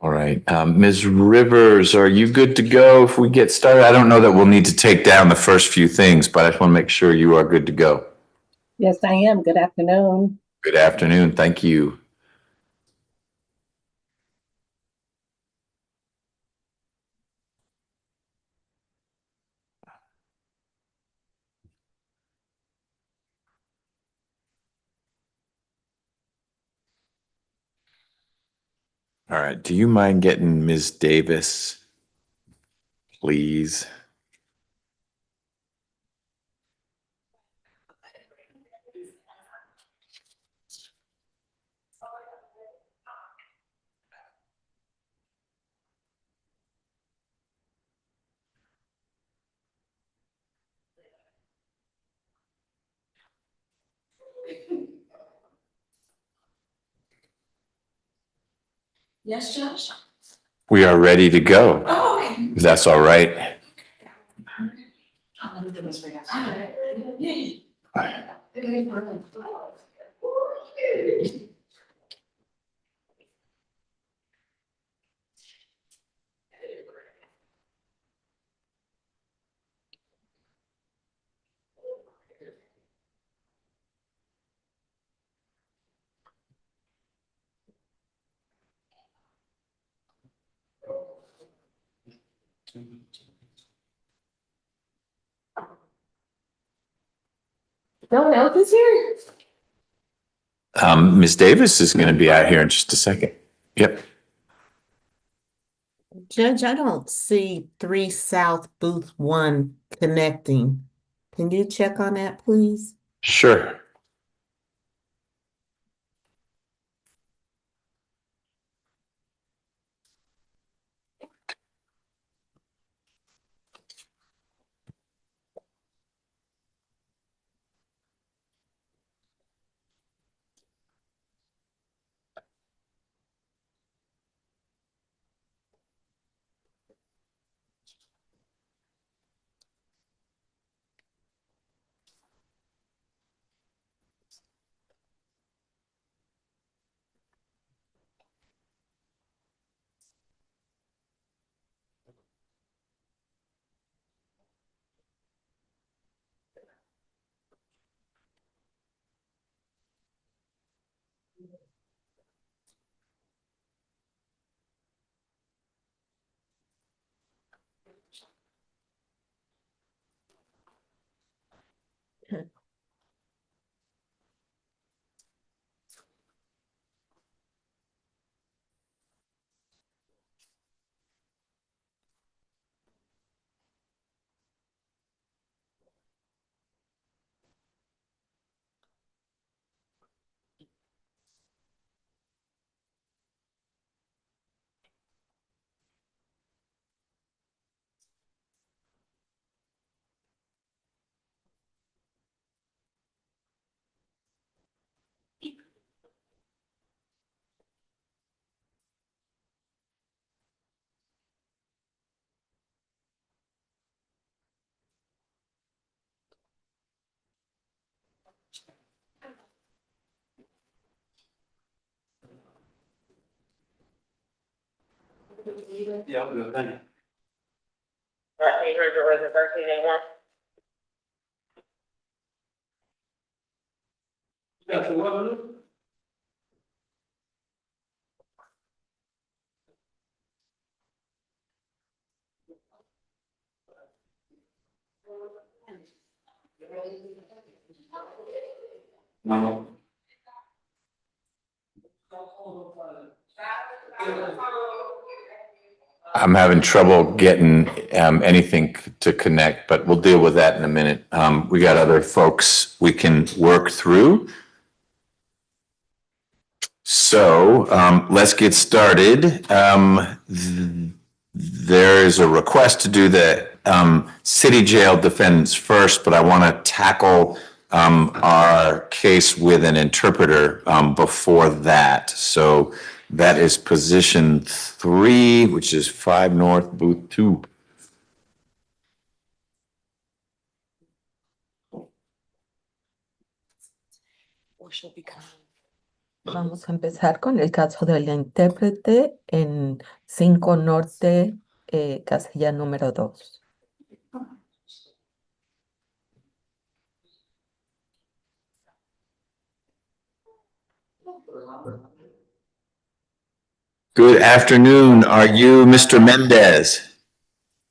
All right. Ms. Rivers, are you good to go if we get started? I don't know that we'll need to take down the first few things, but I just want to make sure you are good to go. Yes, I am. Good afternoon. Good afternoon. Thank you. All right. Do you mind getting Ms. Davis, please? Yes, Josh? We are ready to go. Oh, okay. If that's all right. No one else is here? Ms. Davis is going to be out here in just a second. Yep. Judge, I don't see 3 South Booth 1 connecting. Can you check on that, please? Sure. Yeah, I'll do it, thank you. All right, you heard your reservation anymore? Yeah, so what, Lou? No. I'm having trouble getting anything to connect, but we'll deal with that in a minute. We got other folks we can work through. So let's get started. There's a request to do the city jail defendants first, but I want to tackle our case with an interpreter before that. So that is position 3, which is 5 North, booth 2. Vamos a empezar con el caso de la intérprete en 5 Norte, casilla número 2. Good afternoon. Are you Mr. Mendez?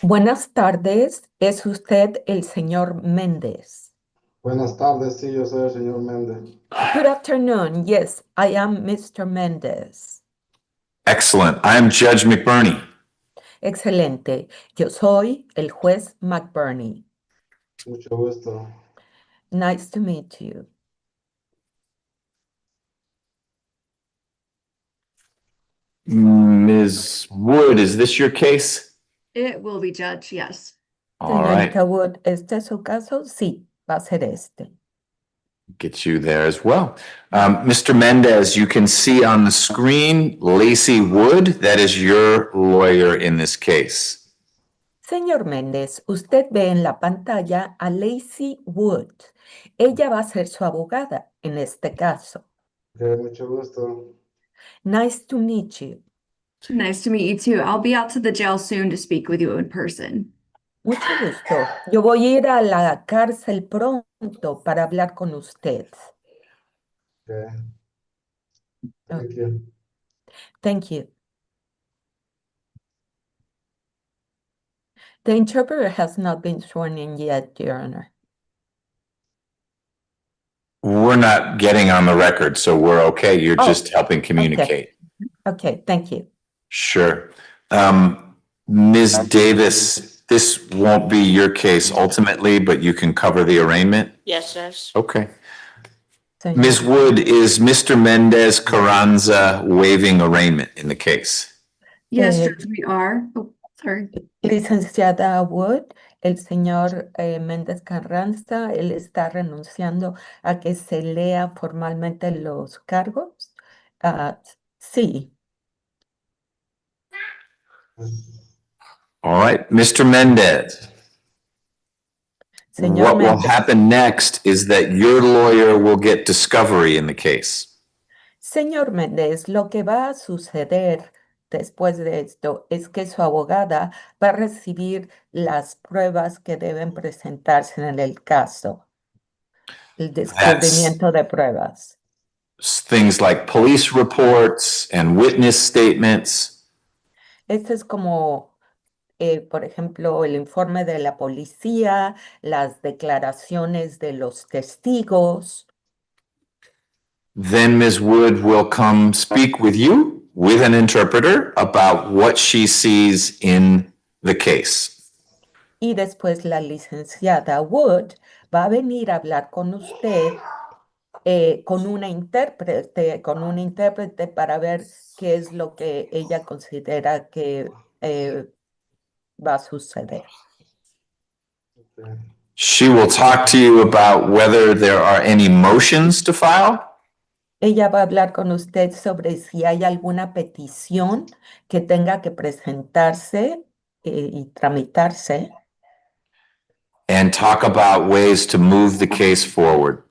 Buenas tardes, ¿es usted el señor Méndez? Buenas tardes, sí, yo soy el señor Méndez. Good afternoon, yes, I am Mr. Méndez. Excellent. I am Judge McBurney. Excelente, yo soy el juez McBurney. Mucho gusto. Nice to meet you. Ms. Wood, is this your case? It will be, Judge, yes. All right. Señorita Wood, ¿este es su caso? Sí, va a ser este. Get you there as well. Mr. Mendez, you can see on the screen Lacey Wood. That is your lawyer in this case. Señor Méndez, usted ve en la pantalla a Lacey Wood. Ella va a ser su abogada en este caso. Mucho gusto. Nice to meet you. Nice to meet you too. I'll be out to the jail soon to speak with you in person. Mucho gusto. Yo voy a ir a la cárcel pronto para hablar con usted. Okay. Oh. Thank you. Thank you. The interpreter has not been sworn in yet, Your Honor. We're not getting on the record, so we're okay. You're Oh, just helping communicate. Okay, thank you. Sure. Ms. Davis, this won't be your case ultimately, but you can cover the arraignment? Yes, Judge. Okay. Señor- Ms. Wood, is Mr. Mendez Carranza waiving arraignment in the case? Yes, Eh, Judge, we are. Oh, sorry. Licenciada Wood, el señor Méndez Carranza, él está renunciando a que se lea formalmente los cargos. Sí, All right, Mr. Mendez. señor What will Méndez. happen next is that your lawyer will get discovery in the case. Señor Méndez, lo que va a suceder después de esto es que su abogada va a recibir las pruebas que deben presentarse en el caso, el descubrimiento de pruebas. Things like police reports and witness statements. Esto es como por ejemplo, el informe de la policía, las declaraciones de los testigos. Then Ms. Wood will come speak with you with an interpreter about what she sees in the case. Y después la licenciada Wood va a venir a hablar con usted con una intérprete para ver qué es lo que ella considera que va a suceder. Ok. She will talk to you about whether there are any motions to file. Ella va a hablar con usted sobre si hay alguna petición que tenga que presentarse y tramitarse And talk about ways to move the case forward.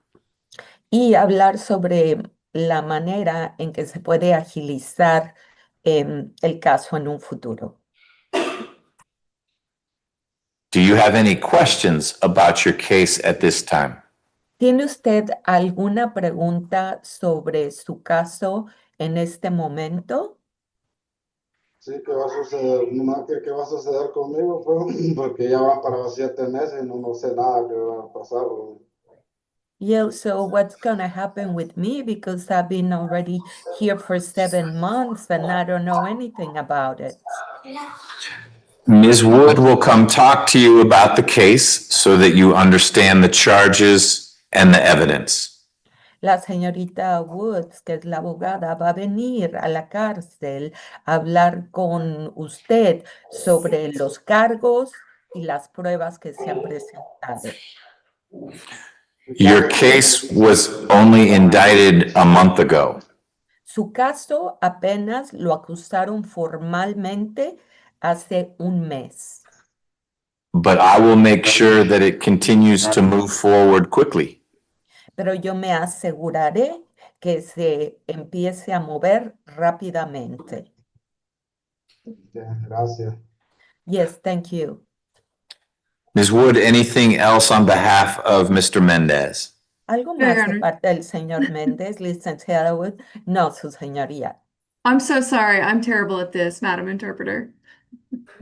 y hablar sobre la manera en que se puede agilizar el caso en un futuro. Do you have any questions about your case at this time? ¿Tiene usted alguna pregunta sobre su caso en este momento? Sí, ¿qué va a suceder? Nomás que qué va a suceder conmigo, pues, porque ya van para 7 meses y no sé nada que va a pasar. Bro. Yeah, so what's gonna happen with me because I've been already here for 7 months and I don't know anything about it. Ms. Wood will come talk to you about the case so that you understand the charges and the evidence. La señorita Woods, que es la abogada, va a venir a la cárcel a hablar con usted sobre los cargos y las pruebas que se han presentado. Your case was only indicted a month ago. Su caso apenas lo acusaron formalmente hace un mes, But I will make sure that it continues to move forward quickly. pero yo me aseguraré que se empiece a mover rápidamente. Ya, gracias. Yes, thank you. Ms. Wood, anything else on behalf of Mr. Mendez? ¿Algo No, más Your de Honor. parte del señor Méndez, licenciada Wood? No, su señoría. I'm so sorry. I'm terrible at this, Madam Interpreter.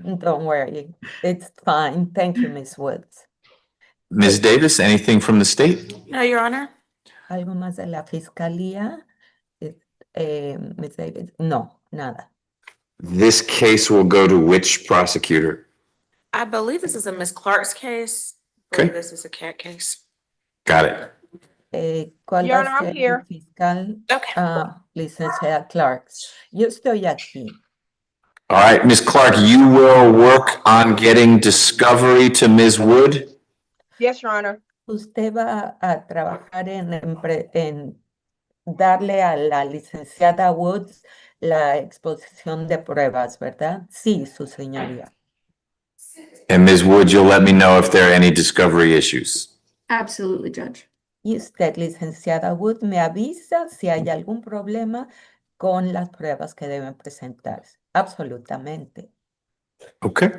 Don't worry, it's fine. Thank you, Miss Woods. Ms. Davis, anything from the state? No, Your Honor. ¿Algo más de la fiscalía? Miss Davis? No, nada. This case will go to which prosecutor? I believe this is a Miss Clark's case. I believe Okay. this is a cat case. Got it. ¿Cuál Your va Honor, a I'm ser el here. fiscal? Okay. Licenciada Clarks. Yo estoy aquí. All right, Ms. Clark, you will work on getting discovery to Ms. Wood. Yes, Your Honor. Usted va a trabajar en darle a la licenciada Woods la exposición de pruebas, ¿verdad? Sí, su señoría. And Ms. Wood, you'll let me know if there are any discovery issues. Absolutely, Judge. Y usted, licenciada Wood, me avisa si hay algún problema con las pruebas que deben presentarse. Absolutamente. Okay.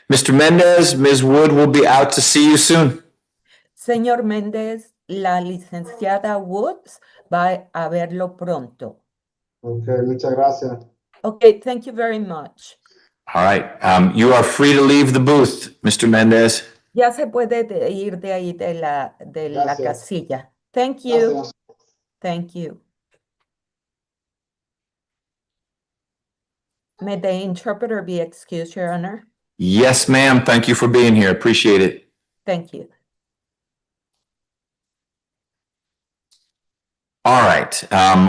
Mr. Mendez, Ms. Wood will be out to see you soon. Señor Méndez, la licenciada Woods va a verlo pronto. Ok, muchas gracias. Okay, thank you very much. All right. You are free to leave the booth, Mr. Mendez. Ya se puede ir de ahí de la Gracias. casilla. Thank you. Gracias. Thank you. May the interpreter be excused, Your Honor? Yes, ma'am. Thank you for being here. Appreciate it. Thank you. All right.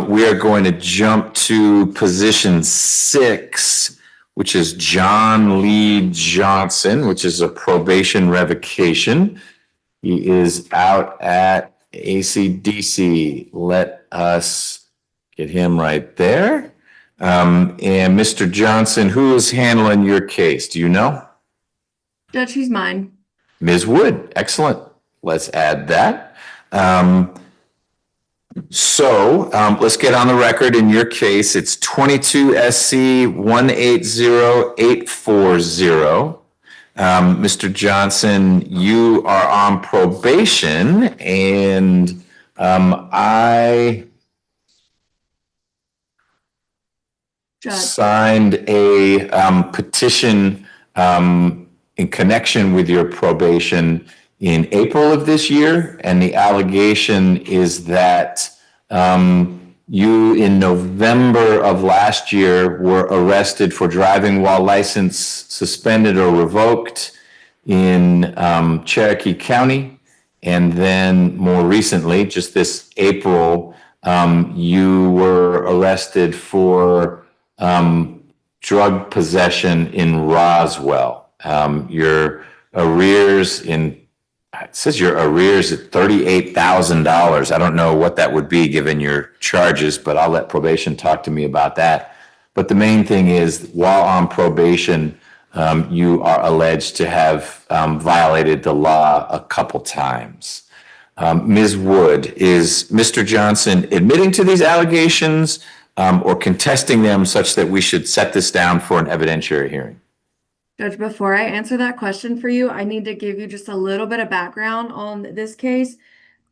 We are going to jump to position 6, which is John Lee Johnson, which is a probation revocation. He is out at ACDC. Let us get him right there. And Mr. Johnson, who is handling your case? Do you know? Judge, he's mine. Ms. Wood, excellent. Let's add that. Let's get on the record in your case. It's 22 SC 180840. Mr. Johnson, you are on probation and I Judge. signed a petition in connection with your probation in April of this year. And the allegation is that you, in November of last year, were arrested for driving while license suspended or revoked in Cherokee County. And then more recently, just this April, you were arrested for drug possession in Roswell. Your arrears it says your arrears at $38,000. I don't know what that would be given your charges, but I'll let probation talk to me about that. But the main thing is, while on probation, you are alleged to have violated the law a couple times. Ms. Wood, is Mr. Johnson admitting to these allegations or contesting them such that we should set this down for an evidentiary hearing? Judge, before I answer that question for you, I need to give you just a little bit of background on this case.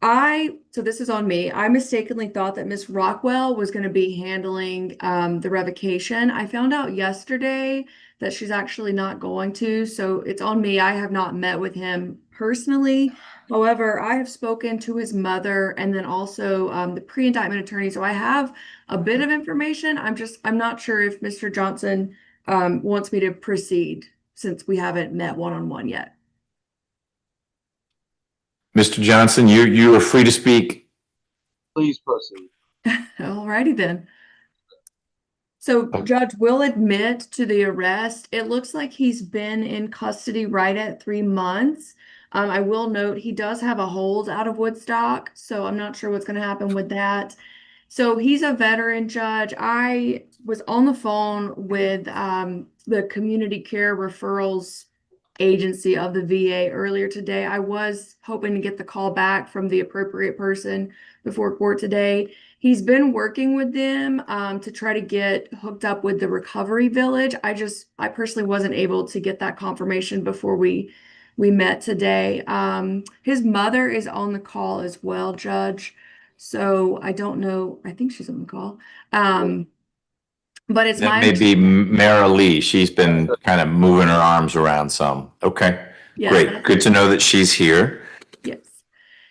So this is on me. I mistakenly thought that Miss Rockwell was going to be handling the revocation. I found out yesterday that she's actually not going to, so it's on me. I have not met with him personally. However, I have spoken to his mother and then also the pre-indictment attorney, so I have a bit of information. I'm not sure if Mr. Johnson wants me to proceed since we haven't met one-on-one yet. Mr. Johnson, you are free to speak. Please proceed. Alrighty then. So Judge will admit to the arrest. It looks like he's been in custody right at 3 months. I will note he does have a hold out of Woodstock, so I'm not sure what's going to happen with that. So he's a veteran, Judge. I was on the phone with the community care referrals agency of the VA earlier today. I was hoping to get the call back from the appropriate person before court today. He's been working with them to try to get hooked up with the recovery village. I personally wasn't able to get that confirmation before we met today. His mother is on the call as well, Judge. So I don't know. I think she's on the call. But it's That my may be Mara Lee. She's been kind of moving her arms around some. Okay, Yes, great. Good to know that she's here. Yes.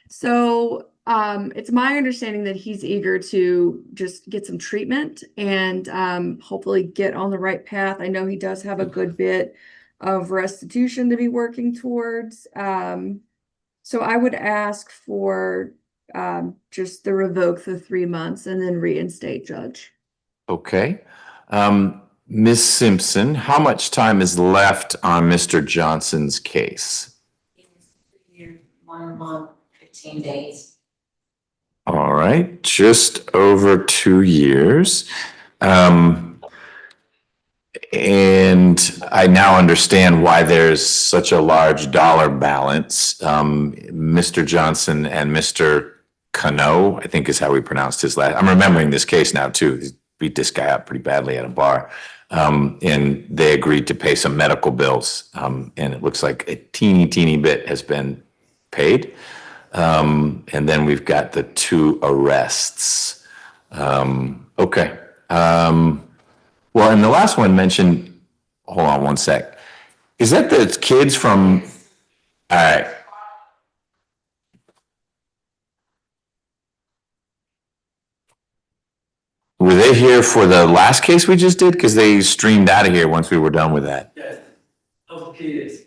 So it's my understanding that he's eager to just get some treatment and hopefully get on the right path. I know he does have a good bit of restitution to be working towards. So I would ask for just the revoke the 3 months and then reinstate, Judge. Okay. Ms. Simpson, how much time is left on Mr. Johnson's case? 1 month, 15 days. All right, just over 2 years. And I now understand why there's such a large dollar balance. Mr. Johnson and Mr. Cano, I think is how we pronounced his last. I'm remembering this case now too. He beat this guy up pretty badly at a bar. And they agreed to pay some medical bills. And it looks like a teeny bit has been paid. And then we've got the 2 arrests. Okay. Well, and the last one mentioned, hold on one sec. Is that the kids from, all right. Were they here for the last case we just did? Because they streamed out of here once we were done with that. Yes, those kids.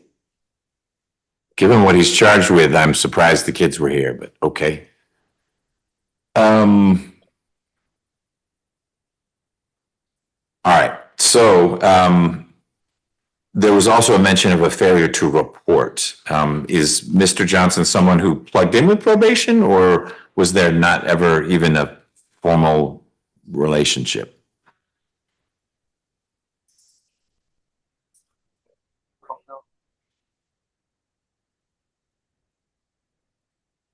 Given what he's charged with, I'm surprised the kids were here, but okay. All right, so there was also a mention of a failure to report. Is Mr. Johnson someone who plugged in with probation, or was there not ever even a formal relationship?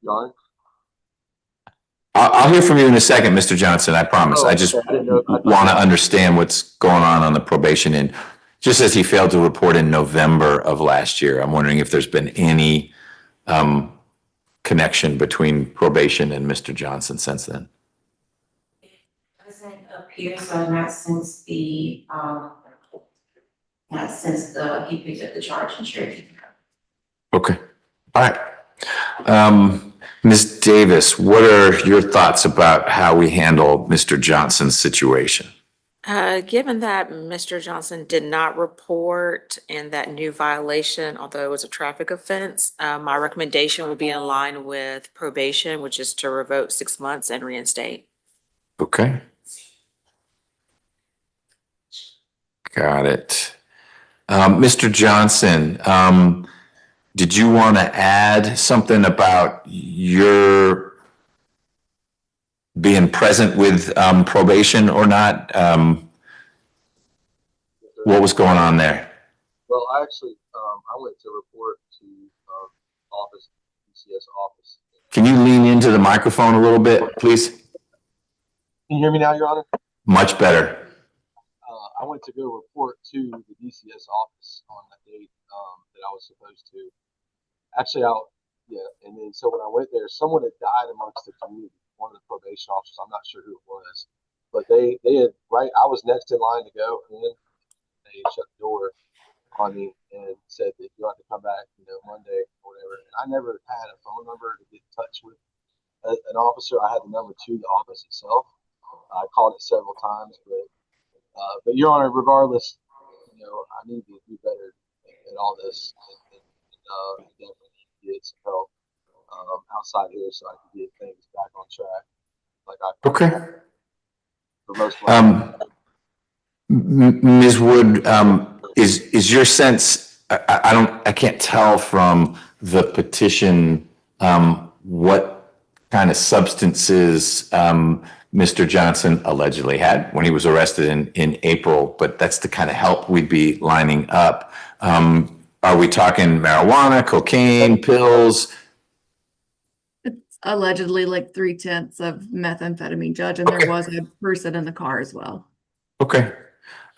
John? I'll hear from you in a second, Mr. Johnson, I promise. I just okay. I didn't know. want to understand what's going on the probation end. Just as he failed to report in November of last year, I'm wondering if there's been any connection between probation and Mr. Johnson since then. It doesn't appear so, not since the since he picked up the charge and shared. Okay. All right. Ms. Davis, what are your thoughts about how we handle Mr. Johnson's situation? Given that Mr. Johnson did not report and that new violation, although it was a traffic offense, my recommendation would be in line with probation, which is to revoke 6 months and reinstate. Okay. Got it. Mr. Johnson, did you want to add something about your being present with probation or not? What was going on there? Well, I actually, I went to report to office, DCS office. Can you lean into the microphone a little bit, please? Can you hear me now, Your Honor? Much better. I went to go report to the DCS office on the date that I was supposed to. Actually, and then so when I went there, someone had died amongst the community, one of the probation officers. I'm not sure who it was, but they had, I was next in line to go, and then they shut the door on me and said that you have to come back, Monday or whatever. And I never had a phone number to get in touch with an officer. I had the number to the office itself. I called it several times, but Your Honor, regardless, I need to do better at all this, and definitely need to get some help outside here so I can get things back on track. Okay. For most part. Ms. Wood, is your sense, I can't tell from the petition what kind of substances Mr. Johnson allegedly had when he was arrested in April, but that's the kind of help we'd be lining up. Are we talking marijuana, cocaine, pills? It's allegedly like 3/10 of methamphetamine, Judge, and there was a person in the car as well. Okay.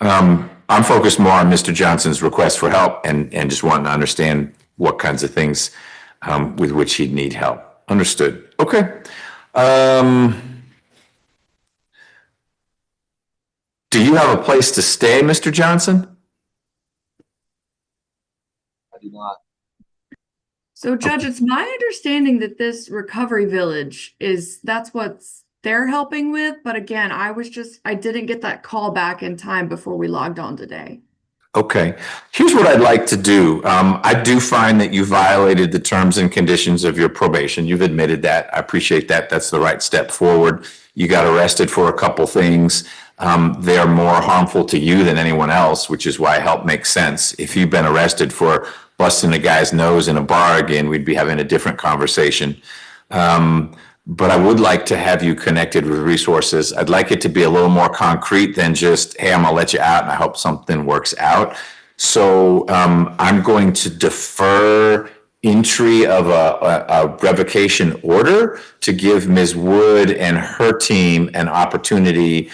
I'm focused more on Mr. Johnson's request for help and just wanting to understand what kinds of things with which he'd need help. Understood. Okay. Do you have a place to stay, Mr. Johnson? I do not. So, Judge, it's my understanding that this recovery village that's what they're helping with. But again, I didn't get that call back in time before we logged on today. Okay. Here's what I'd like to do. I do find that you violated the terms and conditions of your probation. You've admitted that. I appreciate that. That's the right step forward. You got arrested for a couple things. They are more harmful to you than anyone else, which is why help makes sense. If you've been arrested for busting a guy's nose in a bar again, we'd be having a different conversation. But I would like to have you connected with resources. I'd like it to be a little more concrete than just, hey, I'm gonna let you out and I hope something works out. So I'm going to defer entry of a revocation order to give Ms. Wood and her team an opportunity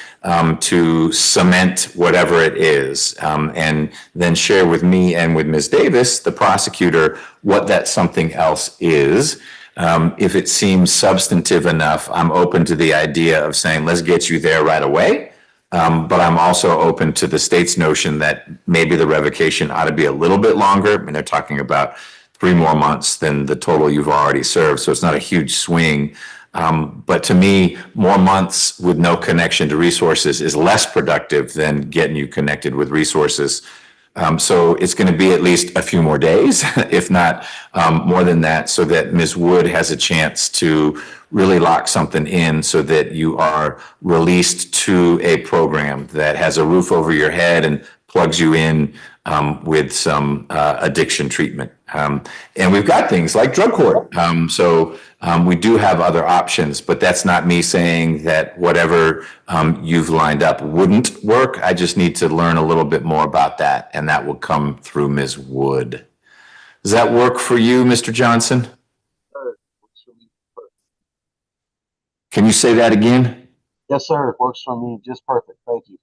to cement whatever it is, and then share with me and with Ms. Davis, the prosecutor, what that something else is. If it seems substantive enough, I'm open to the idea of saying, let's get you there right away. But I'm also open to the state's notion that maybe the revocation ought to be a little bit longer. I mean, they're talking about 3 more months than the total you've already served. So it's not a huge swing. But to me, more months with no connection to resources is less productive than getting you connected with resources. So it's going to be at least a few more days, if not more than that, so that Ms. Wood has a chance to really lock something in so that you are released to a program that has a roof over your head and plugs you in with some addiction treatment. And we've got things like drug court. So we do have other options, but that's not me saying that whatever you've lined up wouldn't work. I just need to learn a little bit more about that, and that will come through Ms. Wood. Does that work for you, Mr. Johnson? Can you say that again? Yes, sir. It works for me just perfect. Thank you.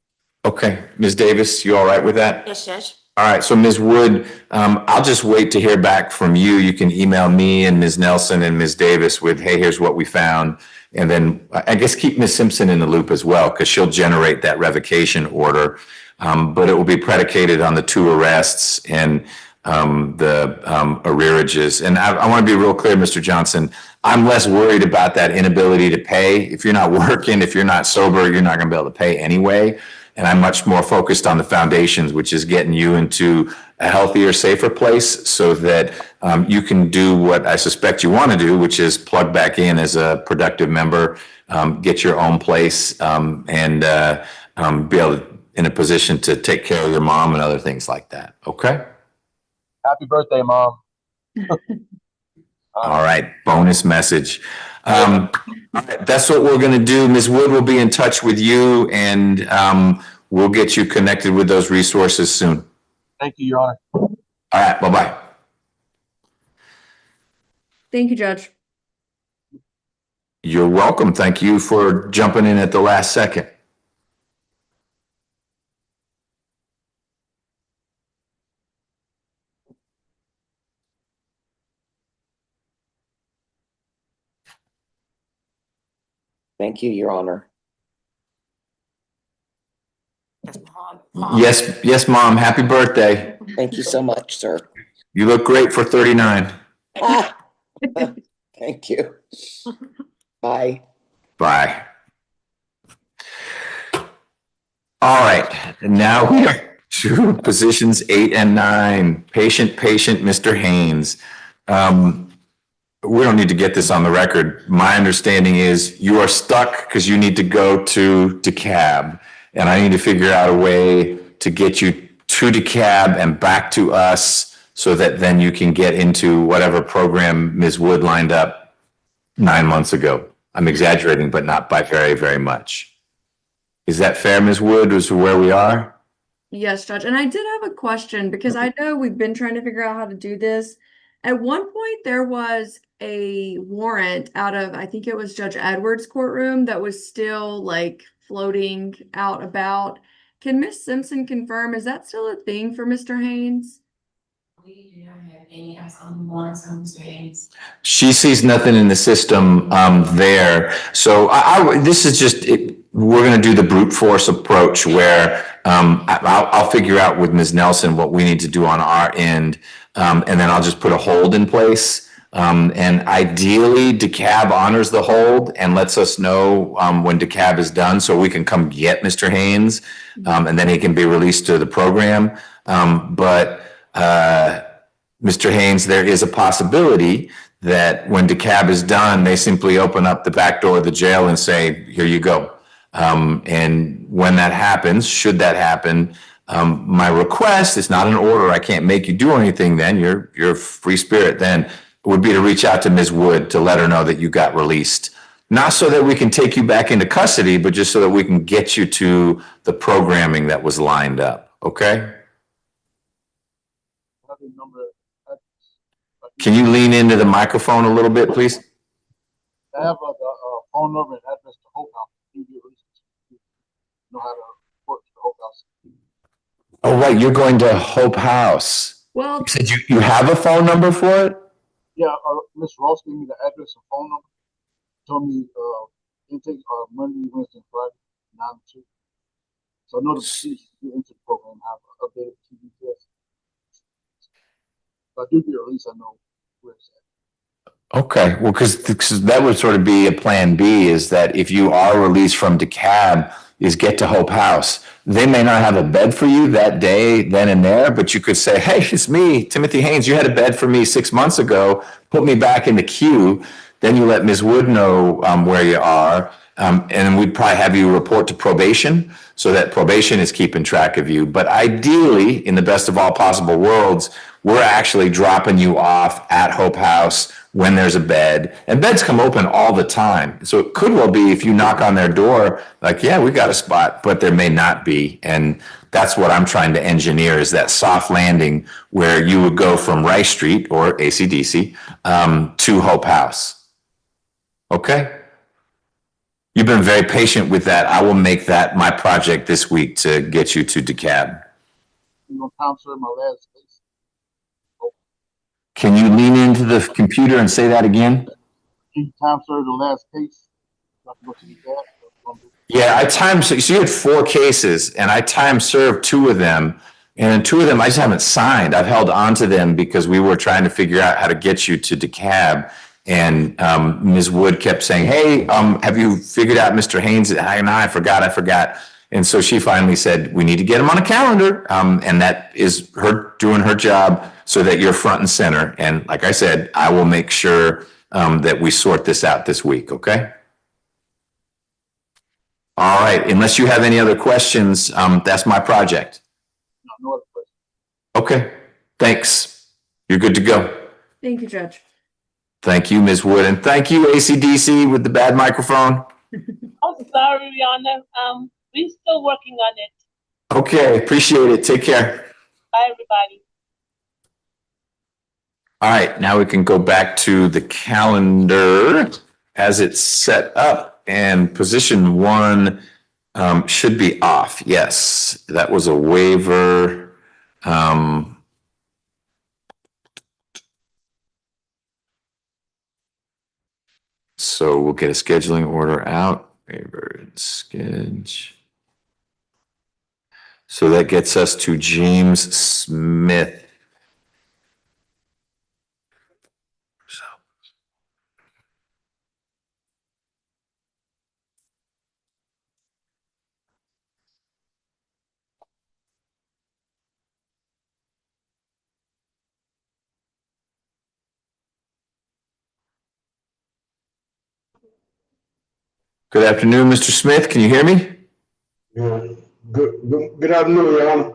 Okay. Ms. Davis, you all right with that? Yes, Judge. All right, so Ms. Wood, I'll just wait to hear back from you. You can email me and Ms. Nelson and Ms. Davis with, hey, here's what we found. And then I guess keep Ms. Simpson in the loop as well, because she'll generate that revocation order. but it will be predicated on the 2 arrests and the arrearages. And I want to be real clear, Mr. Johnson, I'm less worried about that inability to pay. If you're not working, if you're not sober, you're not going to be able to pay anyway. And I'm much more focused on the foundations, which is getting you into a healthier, safer place so that you can do what I suspect you want to do, which is plug back in as a productive member, get your own place, and be able to, in a position to take care of your mom and other things like that. Okay? Happy birthday, Mom. All right, bonus message. All right, that's what we're going to do. Ms. Wood will be in touch with you, and we'll get you connected with those resources soon. Thank you, Your Honor. All right, bye-bye. Thank you, Judge. You're welcome. Thank you for jumping in at the last second. Thank you, Your Honor. Yes, Mom. Happy birthday. Thank you so much, sir. You look great for 39. Thank you. Bye. Bye. All right, now we are to positions 8 and 9. Patient, Mr. Haynes. We don't need to get this on the record. My understanding is you are stuck because you need to go to DeKalb, and I need to figure out a way to get you to DeKalb and back to us so that then you can get into whatever program Ms. Wood lined up 9 months ago. I'm exaggerating, but not by very, very much. Is that fair, Ms. Wood, as to where we are? Yes, Judge. And I did have a question because I know we've been trying to figure out how to do this. At one point, there was a warrant out of, I think it was Judge Edwards' courtroom that was still like floating out about. Can Miss Simpson confirm, is that still a thing for Mr. Haynes? We do not have any outstanding warrants on Mr. Haynes. She sees nothing in the system there. So this is just, we're going to do the brute force approach where I'll figure out with Ms. Nelson what we need to do on our end. And then I'll just put a hold in place. And ideally, DeKalb honors the hold and lets us know when DeKalb is done so we can come get Mr. Haynes, and then he can be released to the program. But Mr. Haynes, there is a possibility that when DeKalb is done, they simply open up the back door of the jail and say, here you go. And when that happens, should that happen, my request, it's not an order, I can't make you do anything then, you're free spirit then, would be to reach out to Ms. Wood to let her know that you got released. Not so that we can take you back into custody, but just so that we can get you to the programming that was lined up, okay? Can you lean into the microphone a little bit, please? I have a phone number and address to Hope House. You know how to report to the Hope House. Oh, right, you're going to Hope House. Well, You said you have a phone number for it? Yeah, Miss Ross gave me the address and phone number. Told me intake Monday, Wednesday, and Friday, 9 to 2. So I know the procedures to get into the program. I have an updated TV test. If I do get released, I know where it's at. Okay, well, because that would sort of be a plan B, is that if you are released from DeKalb, is get to Hope House. They may not have a bed for you that day, then and there, but you could say, hey, it's me, Timothy Haynes, you had a bed for me 6 months ago, put me back in the queue. Then you let Ms. Wood know where you are, and we'd probably have you report to probation so that probation is keeping track of you. But ideally, in the best of all possible worlds, we're actually dropping you off at Hope House when there's a bed, and beds come open all the time. So it could well be if you knock on their door, like, yeah, we got a spot, but there may not be. And that's what I'm trying to engineer, is that soft landing where you would go from Rice Street or AC/DC to Hope House. Okay? You've been very patient with that. I will make that my project this week to get you to DeKalb. You know, Tom, sir, my last case. Can you lean into the computer and say that again? Can you time serve the last case? So I can go to the DeKalb? Yeah, so you had 4 cases and I time served 2 of them. And in 2 of them, I just haven't signed. I've held on to them because we were trying to figure out how to get you to DeKalb. And Ms. Wood kept saying, hey, have you figured out Mr. Haynes? I forgot. And so she finally said, we need to get him on a calendar. And that is her doing her job so that you're front and center. And like I said, I will make sure that we sort this out this week, okay? All right, unless you have any other questions, that's my project. No other question. Okay, thanks. You're good to go. Thank you, Judge. Thank you, Ms. Wood, and thank you, ACDC, with the bad microphone. I'm sorry, Rihanna. We're still working on it. Okay, appreciate it. Take care. Bye, everybody. All right, now we can go back to the calendar as it's set up, and position 1 should be off. Yes, that was a waiver. So we'll get a scheduling order out. Waiver and sketch. So that gets us to James Smith. So. Good afternoon, Mr. Smith. Can you hear me? Yeah. Good afternoon, Your Honor.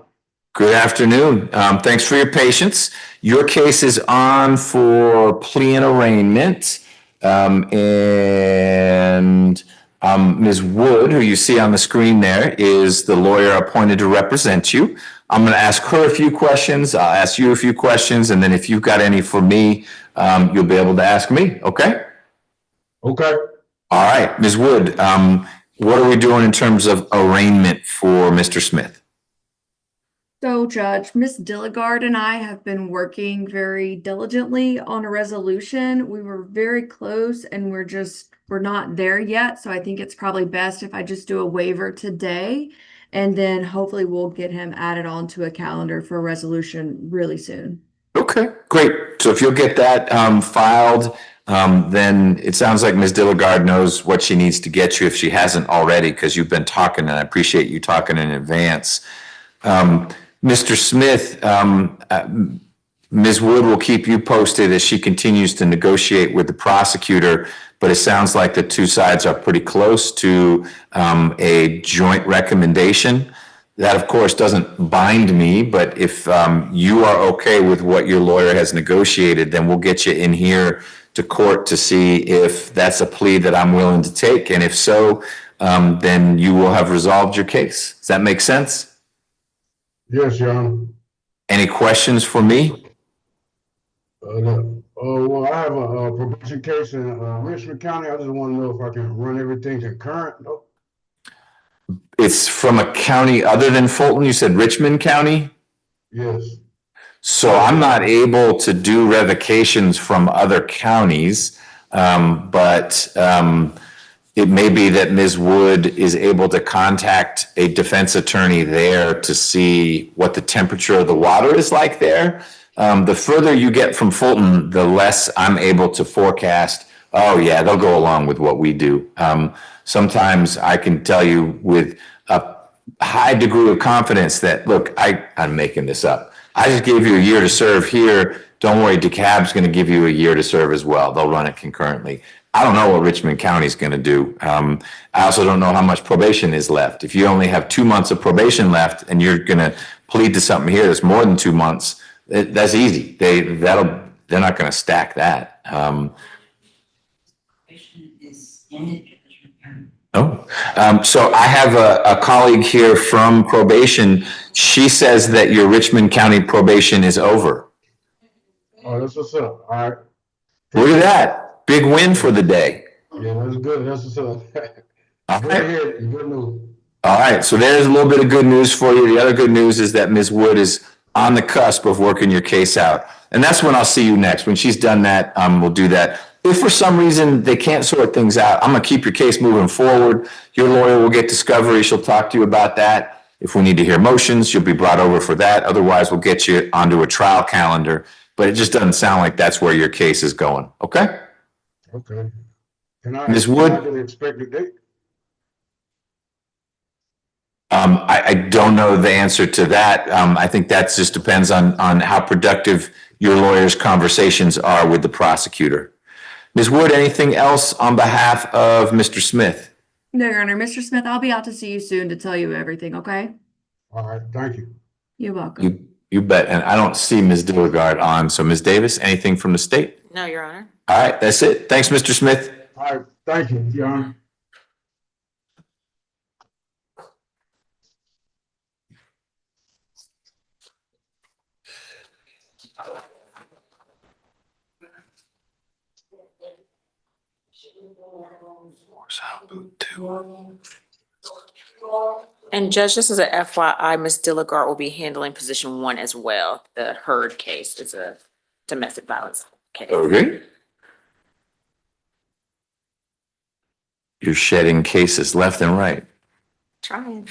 Good afternoon. Thanks for your patience. Your case is on for plea and arraignment. Ms. Wood, who you see on the screen there, is the lawyer appointed to represent you. I'm going to ask her a few questions. I'll ask you a few questions. And then if you've got any for me, you'll be able to ask me. Okay? Okay. All right, Ms. Wood, what are we doing in terms of arraignment for Mr. Smith? So, Judge, Ms. Dilligard and I have been working very diligently on a resolution. We were very close and we're not there yet. So I think it's probably best if I just do a waiver today, and then hopefully we'll get him added onto a calendar for a resolution really soon. Okay, great. So if you'll get that filed, then it sounds like Ms. Dilligard knows what she needs to get you if she hasn't already, because you've been talking, and I appreciate you talking in advance. Mr. Smith, Ms. Wood will keep you posted as she continues to negotiate with the prosecutor, but it sounds like the 2 sides are pretty close to a joint recommendation. That, of course, doesn't bind me, but if you are okay with what your lawyer has negotiated, then we'll get you in here to court to see if that's a plea that I'm willing to take. And if so, then you will have resolved your case. Does that make sense? Yes, Your Honor. Any questions for me? Well, I have a probation case in Richmond County. I just want to know if I can run everything concurrent. No? It's from a county other than Fulton. You said Richmond County? Yes. So I'm not able to do revocations from other counties, but it may be that Ms. Wood is able to contact a defense attorney there to see what the temperature of the water is like there. The further you get from Fulton, the less I'm able to forecast, oh yeah, they'll go along with what we do. Sometimes I can tell you with a high degree of confidence that, look, I'm making this up. I just gave you a year to serve here. Don't worry, DeKalb's going to give you a year to serve as well. They'll run it concurrently. I don't know what Richmond County is going to do. I also don't know how much probation is left. If you only have 2 months of probation left and you're going to plead to something here that's more than 2 months, that's easy. They're not going to stack that. So I have a colleague here from probation. She says that your Richmond County probation is over. Oh, that's what's up. All right. Look at that. Big win for the day. Yeah, that's good. That's what's up. All Good right. to hear it. Good news. All right. So there's a little bit of good news for you. The other good news is that Ms. Wood is on the cusp of working your case out. And that's when I'll see you next. When she's done that, we'll do that. if for some reason they can't sort things out, I'm gonna keep your case moving forward. Your lawyer will get discovery. She'll talk to you about that. If we need to hear motions, you'll be brought over for that. Otherwise, we'll get you onto a trial calendar. But it just doesn't sound like that's where your case is going. Okay? Okay. Ms. Wood? Can I get an expected date? I don't know the answer to that. I think that just depends on how productive your lawyer's conversations are with the prosecutor. Ms. Wood, anything else on behalf of Mr. Smith? No, Your Honor. Mr. Smith, I'll be out to see you soon to tell you everything, okay? All right, thank you. You're welcome. You bet. And I don't see Ms. Dilligard on. So Ms. Davis, anything from the state? No, Your Honor. All right, that's it. Thanks, Mr. Smith. All right, thank you, Your Honor. And Judge, just as a FYI, Ms. Dilligard will be handling position 1 as well. The Heard case is a domestic violence case. Okay. You're shedding cases left and right. Trying.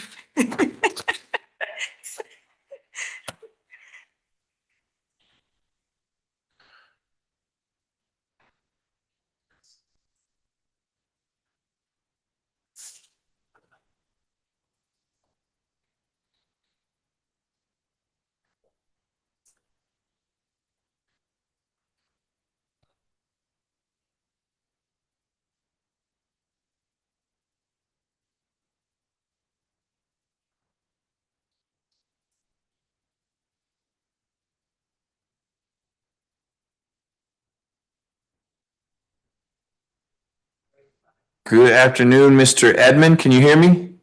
Good afternoon, Mr. Edmond. Can you hear me?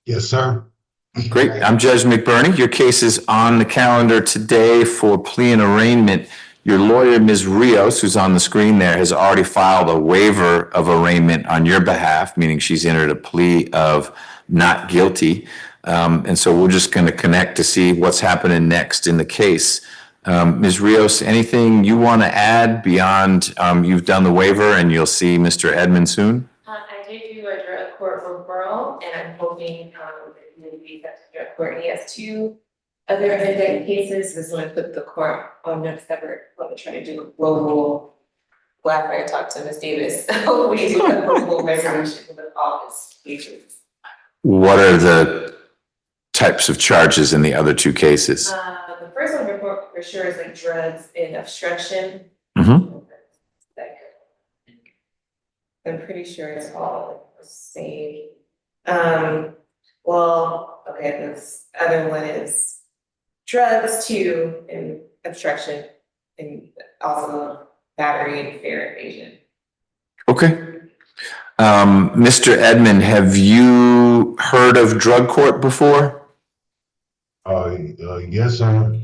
Yes, sir. Great. I'm Judge McBurney. Your case is on the calendar today for plea and arraignment. Your lawyer, Ms. Rios, who's on the screen there, has already filed a waiver of arraignment on your behalf, meaning she's entered a plea of not guilty. And so we're just going to connect to see what's happening next in the case. Ms. Rios, anything you want to add beyond you've done the waiver and you'll see Mr. Edmond soon? I did do a drug court referral, and I'm hoping it will be sent to drug court. He has 2 other indicted cases. This one put the court on notice that we're trying to do a global. Well, after I talked to Ms. Davis, we do a global resolution with all his cases. What are the types of charges in the other 2 cases? The first one for sure is like drugs and obstruction. Mm-hmm. I'm pretty sure it's all the same. Well, okay, this other one is drugs 2 and obstruction and also battery and fare evasion. Okay. Mr. Edmond, have you heard of drug court before? Yes, sir.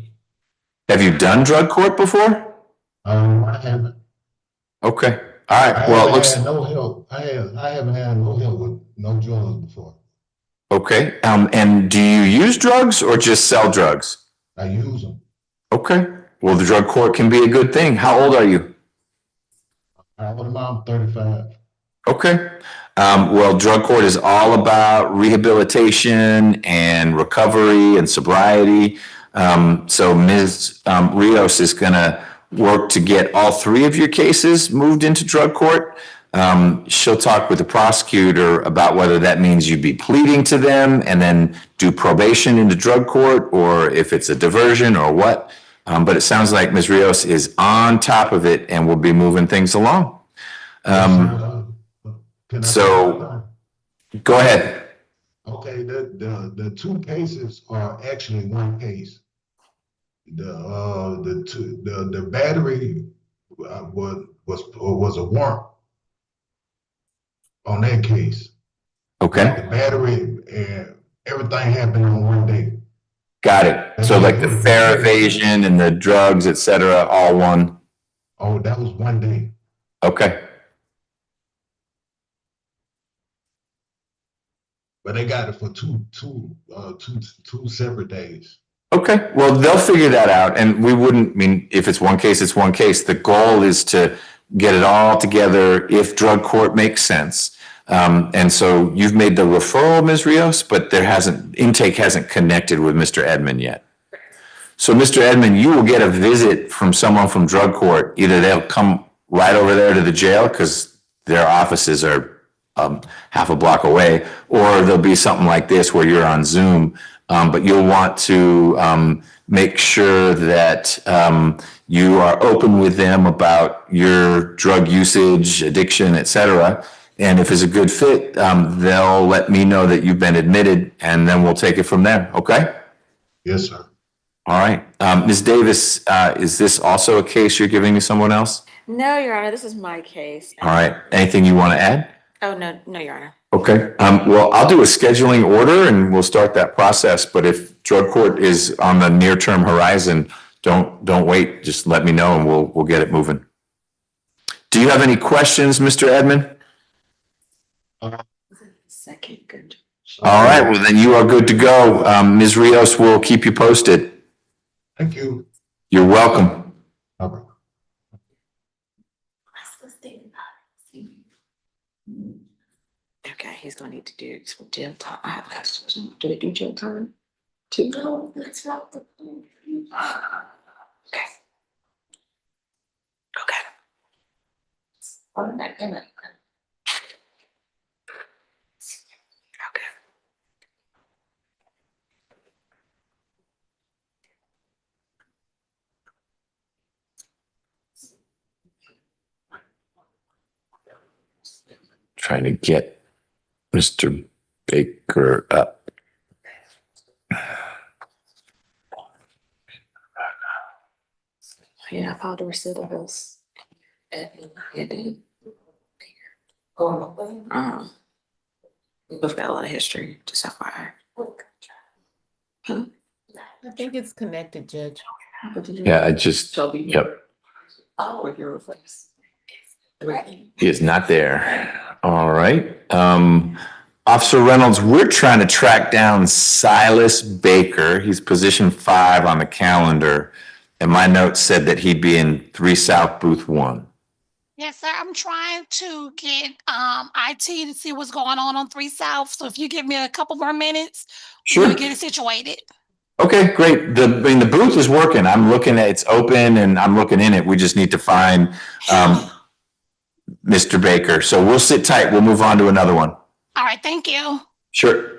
Have you done drug court before? I haven't. Okay. All right. Well, it looks no help. I haven't had no help with no drugs before. okay. And do you use drugs or just sell drugs? I use them. Okay. Well, the drug court can be a good thing. How old are you? I'm 35. Okay. Well, drug court is all about rehabilitation and recovery and sobriety. So Ms. Rios is going to work to get all 3 of your cases moved into drug court. She'll talk with the prosecutor about whether that means you'd be pleading to them and then do probation into drug court, or if it's a diversion or what. But it sounds like Ms. Rios is on top of it and will be moving things along. So go ahead. Okay, the 2 cases are actually one case. The battery was a warrant on that case. Okay. The battery and everything happened on one day. Got it. So like the fare evasion and the drugs, et cetera, all one. Oh, that was one day. Okay. But they got it for two separate days. Okay, well, they'll figure that out, and we wouldn't, I mean, if it's one case, it's one case. The goal is to get it all together if drug court makes sense. And so you've made the referral, Ms. Rios, but intake hasn't connected with Mr. Edmond yet. So Mr. Edmond, you will get a visit from someone from drug court. Either they'll come right over there to the jail because their offices are half a block away, or there'll be something like this where you're on Zoom, but you'll want to make sure that you are open with them about your drug usage, addiction, et cetera. And if it's a good fit, they'll let me know that you've been admitted, and then we'll take it from there. Okay? Yes, sir. All right. Ms. Davis, is this also a case you're giving to someone else? No, Your Honor, this is my case. All right. Anything you want to add? Oh, no, Your Honor. Okay. Well, I'll do a scheduling order and we'll start that process. But if drug court is on the near-term horizon, don't wait. Just let me know and we'll get it moving. Do you have any questions, Mr. Edmond? Second, good. All right. Well, then you are good to go. Ms. Rios will keep you posted. Thank you. You're welcome. Okay. Okay, he's gonna need to do some jail time. I have asked, do they do jail time too? No, that's not the point. Okay. Okay. On that minute. Okay. Trying to get Mr. Baker up. Yeah, I filed a receipt of this. We've got a lot of history, just FYI. Huh? I think it's connected, Judge. Yeah, I just, yep. Oh, with your replace. He is not there. All right. Officer Reynolds, we're trying to track down Silas Baker. He's position 5 on the calendar. And my notes said that he'd be in 3 South Booth 1. Yes, sir. I'm trying to get IT to see what's going on 3 South. So if you give me a couple more minutes, Sure. we'll get it situated. Okay, great. The booth is working. I'm looking at it's open and I'm looking in it. We just need to find Mr. Baker. So we'll sit tight. We'll move on to another one. All right. Thank you. Sure.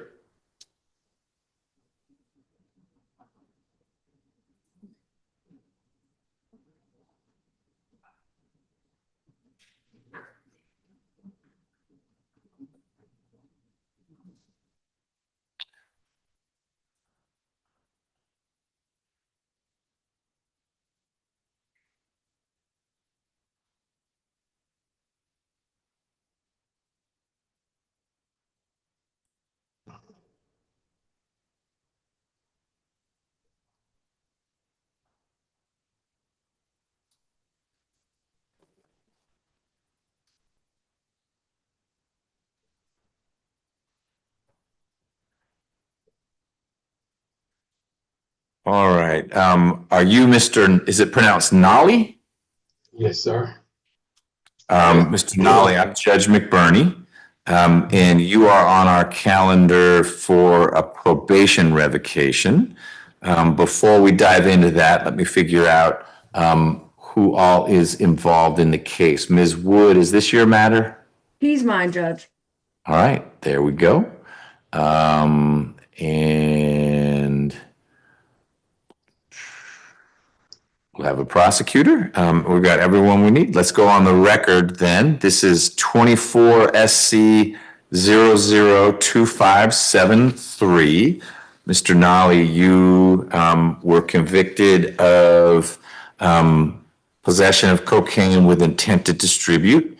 All right. Are you Mr. Is it pronounced Nolly? Yes, sir. Mr. Nolly, I'm Judge McBurney. And you are on our calendar for a probation revocation. Before we dive into that, let me figure out who all is involved in the case. Ms. Wood, is this your matter? He's mine, Judge. All right, there we go. And we'll have a prosecutor. We've got everyone we need. Let's go on the record then. This is 24 SC 002573. Mr. Nolly, you were convicted of possession of cocaine with intent to distribute.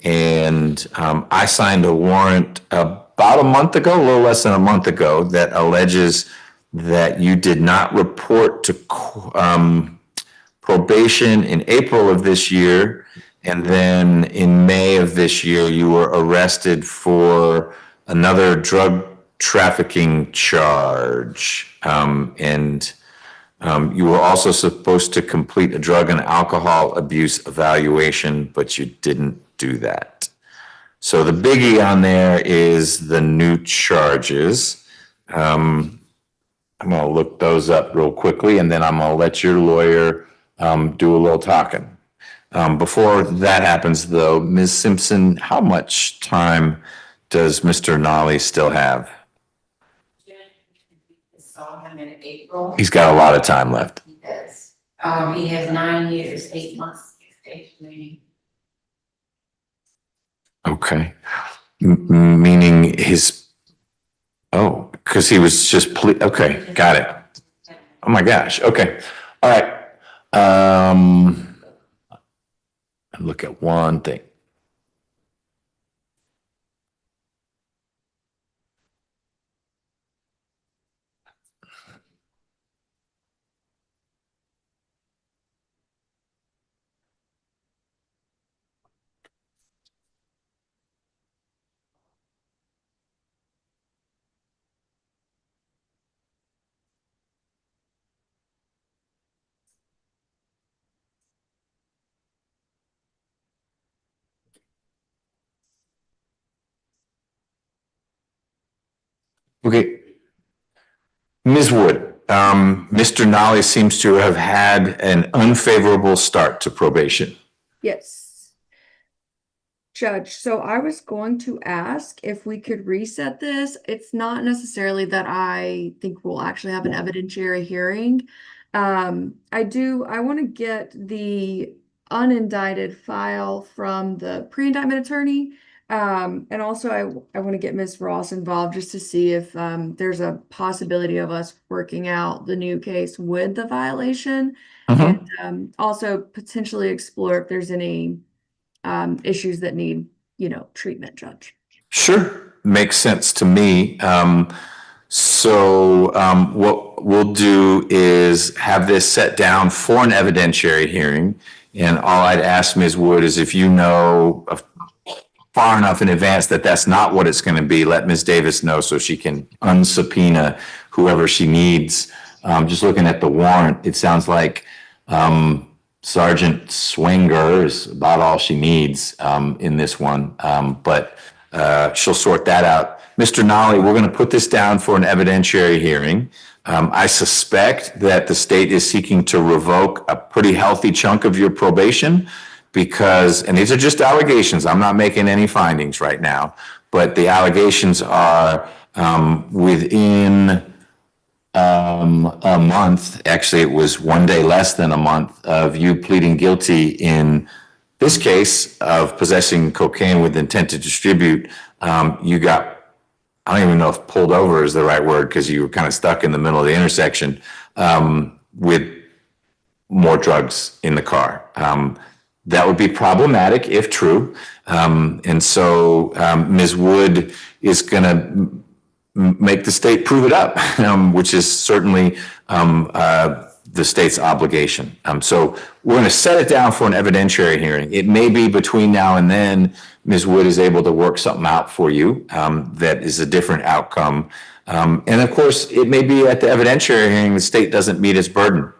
And I signed a warrant about a month ago, a little less than a month ago, that alleges that you did not report to probation in April of this year. And then in May of this year, you were arrested for another drug trafficking charge. And You were also supposed to complete a drug and alcohol abuse evaluation, but you didn't do that. So the biggie on there is the new charges. I'm gonna look those up real quickly, and then I'm gonna let your lawyer do a little talking. Before that happens, though, Ms. Simpson, how much time does Mr. Nolly still have? Saw him in April. He's got a lot of time left. He does. He has 9 years, 8 months stage remaining. Okay. Meaning his, oh, because he was just, okay, got it. Oh my gosh, okay, all right. Look at one thing. Okay. Ms. Wood, Mr. Nolly seems to have had an unfavorable start to probation. Yes. Judge, so I was going to ask if we could reset this. It's not necessarily that I think we'll actually have an evidentiary hearing. I want to get the unindicted file from the pre-indictment attorney. And also I want to get Ms. Ross involved just to see if there's a possibility of us working out the new case with the violation. And also potentially explore if there's any issues that need, treatment, Judge. Sure, makes sense to me. What we'll do is have this set down for an evidentiary hearing. And all I'd ask Ms. Wood is if you know far enough in advance that that's not what it's going to be, let Ms. Davis know so she can unsubpoena whoever she needs. Just looking at the warrant, it sounds like Sergeant Swinger is about all she needs in this one, but she'll sort that out. Mr. Nolly, we're going to put this down for an evidentiary hearing. I suspect that the state is seeking to revoke a pretty healthy chunk of your probation because, and these are just allegations, I'm not making any findings right now, but the allegations are within a month, actually it was 1 day less than a month of you pleading guilty in this case of possessing cocaine with intent to distribute. You got, I don't even know if pulled over is the right word because you were kind of stuck in the middle of the intersection with more drugs in the car. That would be problematic if true. Ms. Wood is going to make the state prove it up, which is certainly the state's obligation. So we're going to set it down for an evidentiary hearing. It may be between now and then Ms. Wood is able to work something out for you that is a different outcome. And of course, it may be at the evidentiary hearing, the state doesn't meet its burden,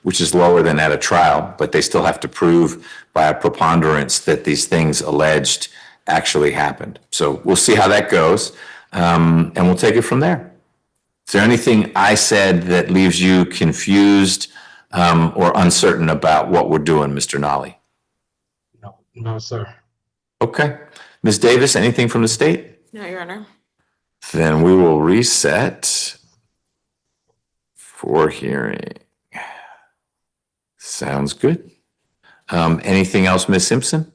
which is lower than at a trial, but they still have to prove by a preponderance that these things alleged actually happened. So we'll see how that goes. And we'll take it from there. Is there anything I said that leaves you confused or uncertain about what we're doing, Mr. Nolly? No, sir. Okay. Ms. Davis, anything from the state? No, Your Honor. Then we will reset for hearing. Sounds good. Anything else, Ms. Simpson?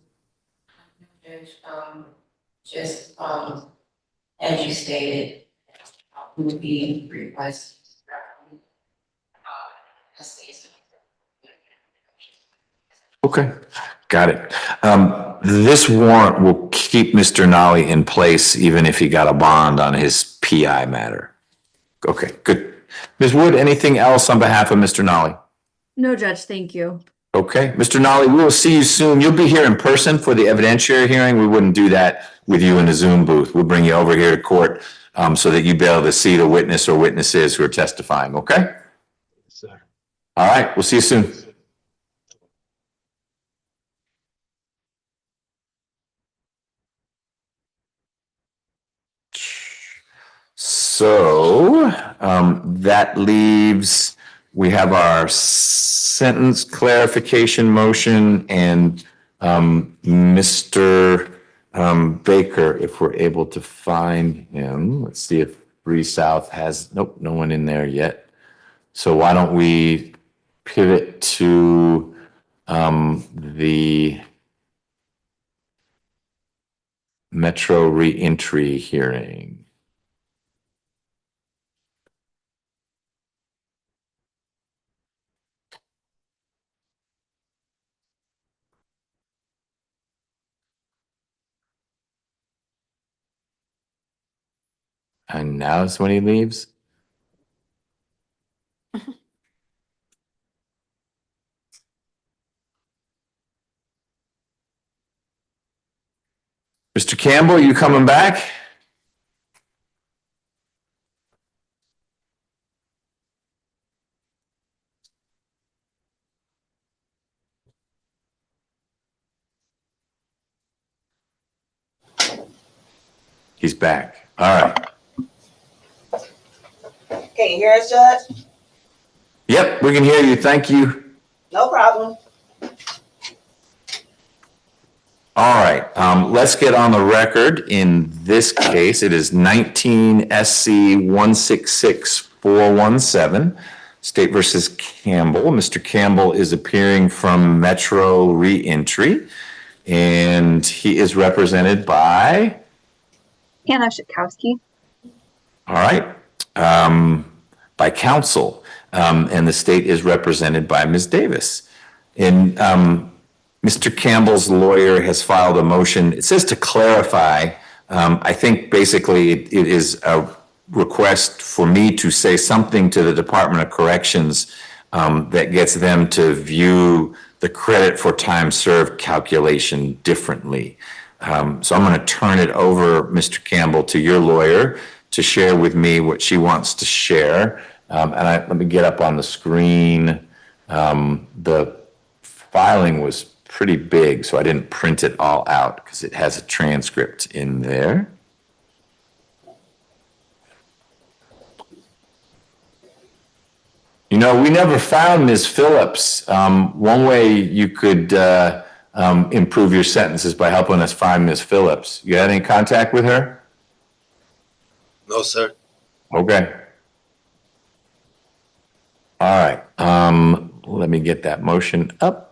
Just, as you stated, would be request. Okay, got it. This warrant will keep Mr. Nolly in place even if he got a bond on his PI matter. Okay, good. Ms. Wood, anything else on behalf of Mr. Nolly? No, Judge, thank you. Okay, Mr. Nolly, we will see you soon. You'll be here in person for the evidentiary hearing. We wouldn't do that with you in the Zoom booth. We'll bring you over here to court so that you'd be able to see the witness or witnesses who are testifying, okay? Sir. All right, we'll see you soon. So that leaves, we have our sentence clarification motion and Mr. Baker, if we're able to find him. Let's see if Bree South has, nope, no one in there yet. So why don't we pivot to the Metro reentry hearing. And now is when he leaves? Mr. Campbell, you coming back? He's back. All right. Can you hear us, Judge? Yep, we can hear you. Thank you. No problem. All right, let's get on the record. In this case, it is 19 SC 166417, State versus Campbell. Mr. Campbell is appearing from Metro Reentry, and he is represented by Hannah Schitkowski. All right, by counsel, and the state is represented by Ms. Davis. And Mr. Campbell's lawyer has filed a motion. It says to clarify. I think basically it is a request for me to say something to the Department of Corrections that gets them to view the credit for time served calculation differently. So I'm going to turn it over, Mr. Campbell, to your lawyer to share with me what she wants to share. Let me get up on the screen. The filing was pretty big, so I didn't print it all out because it has a transcript in there. You know, we never found Ms. Phillips. One way you could improve your sentences by helping us find Ms. Phillips. You had any contact with her? No, sir. Okay. All right. Let me get that motion up.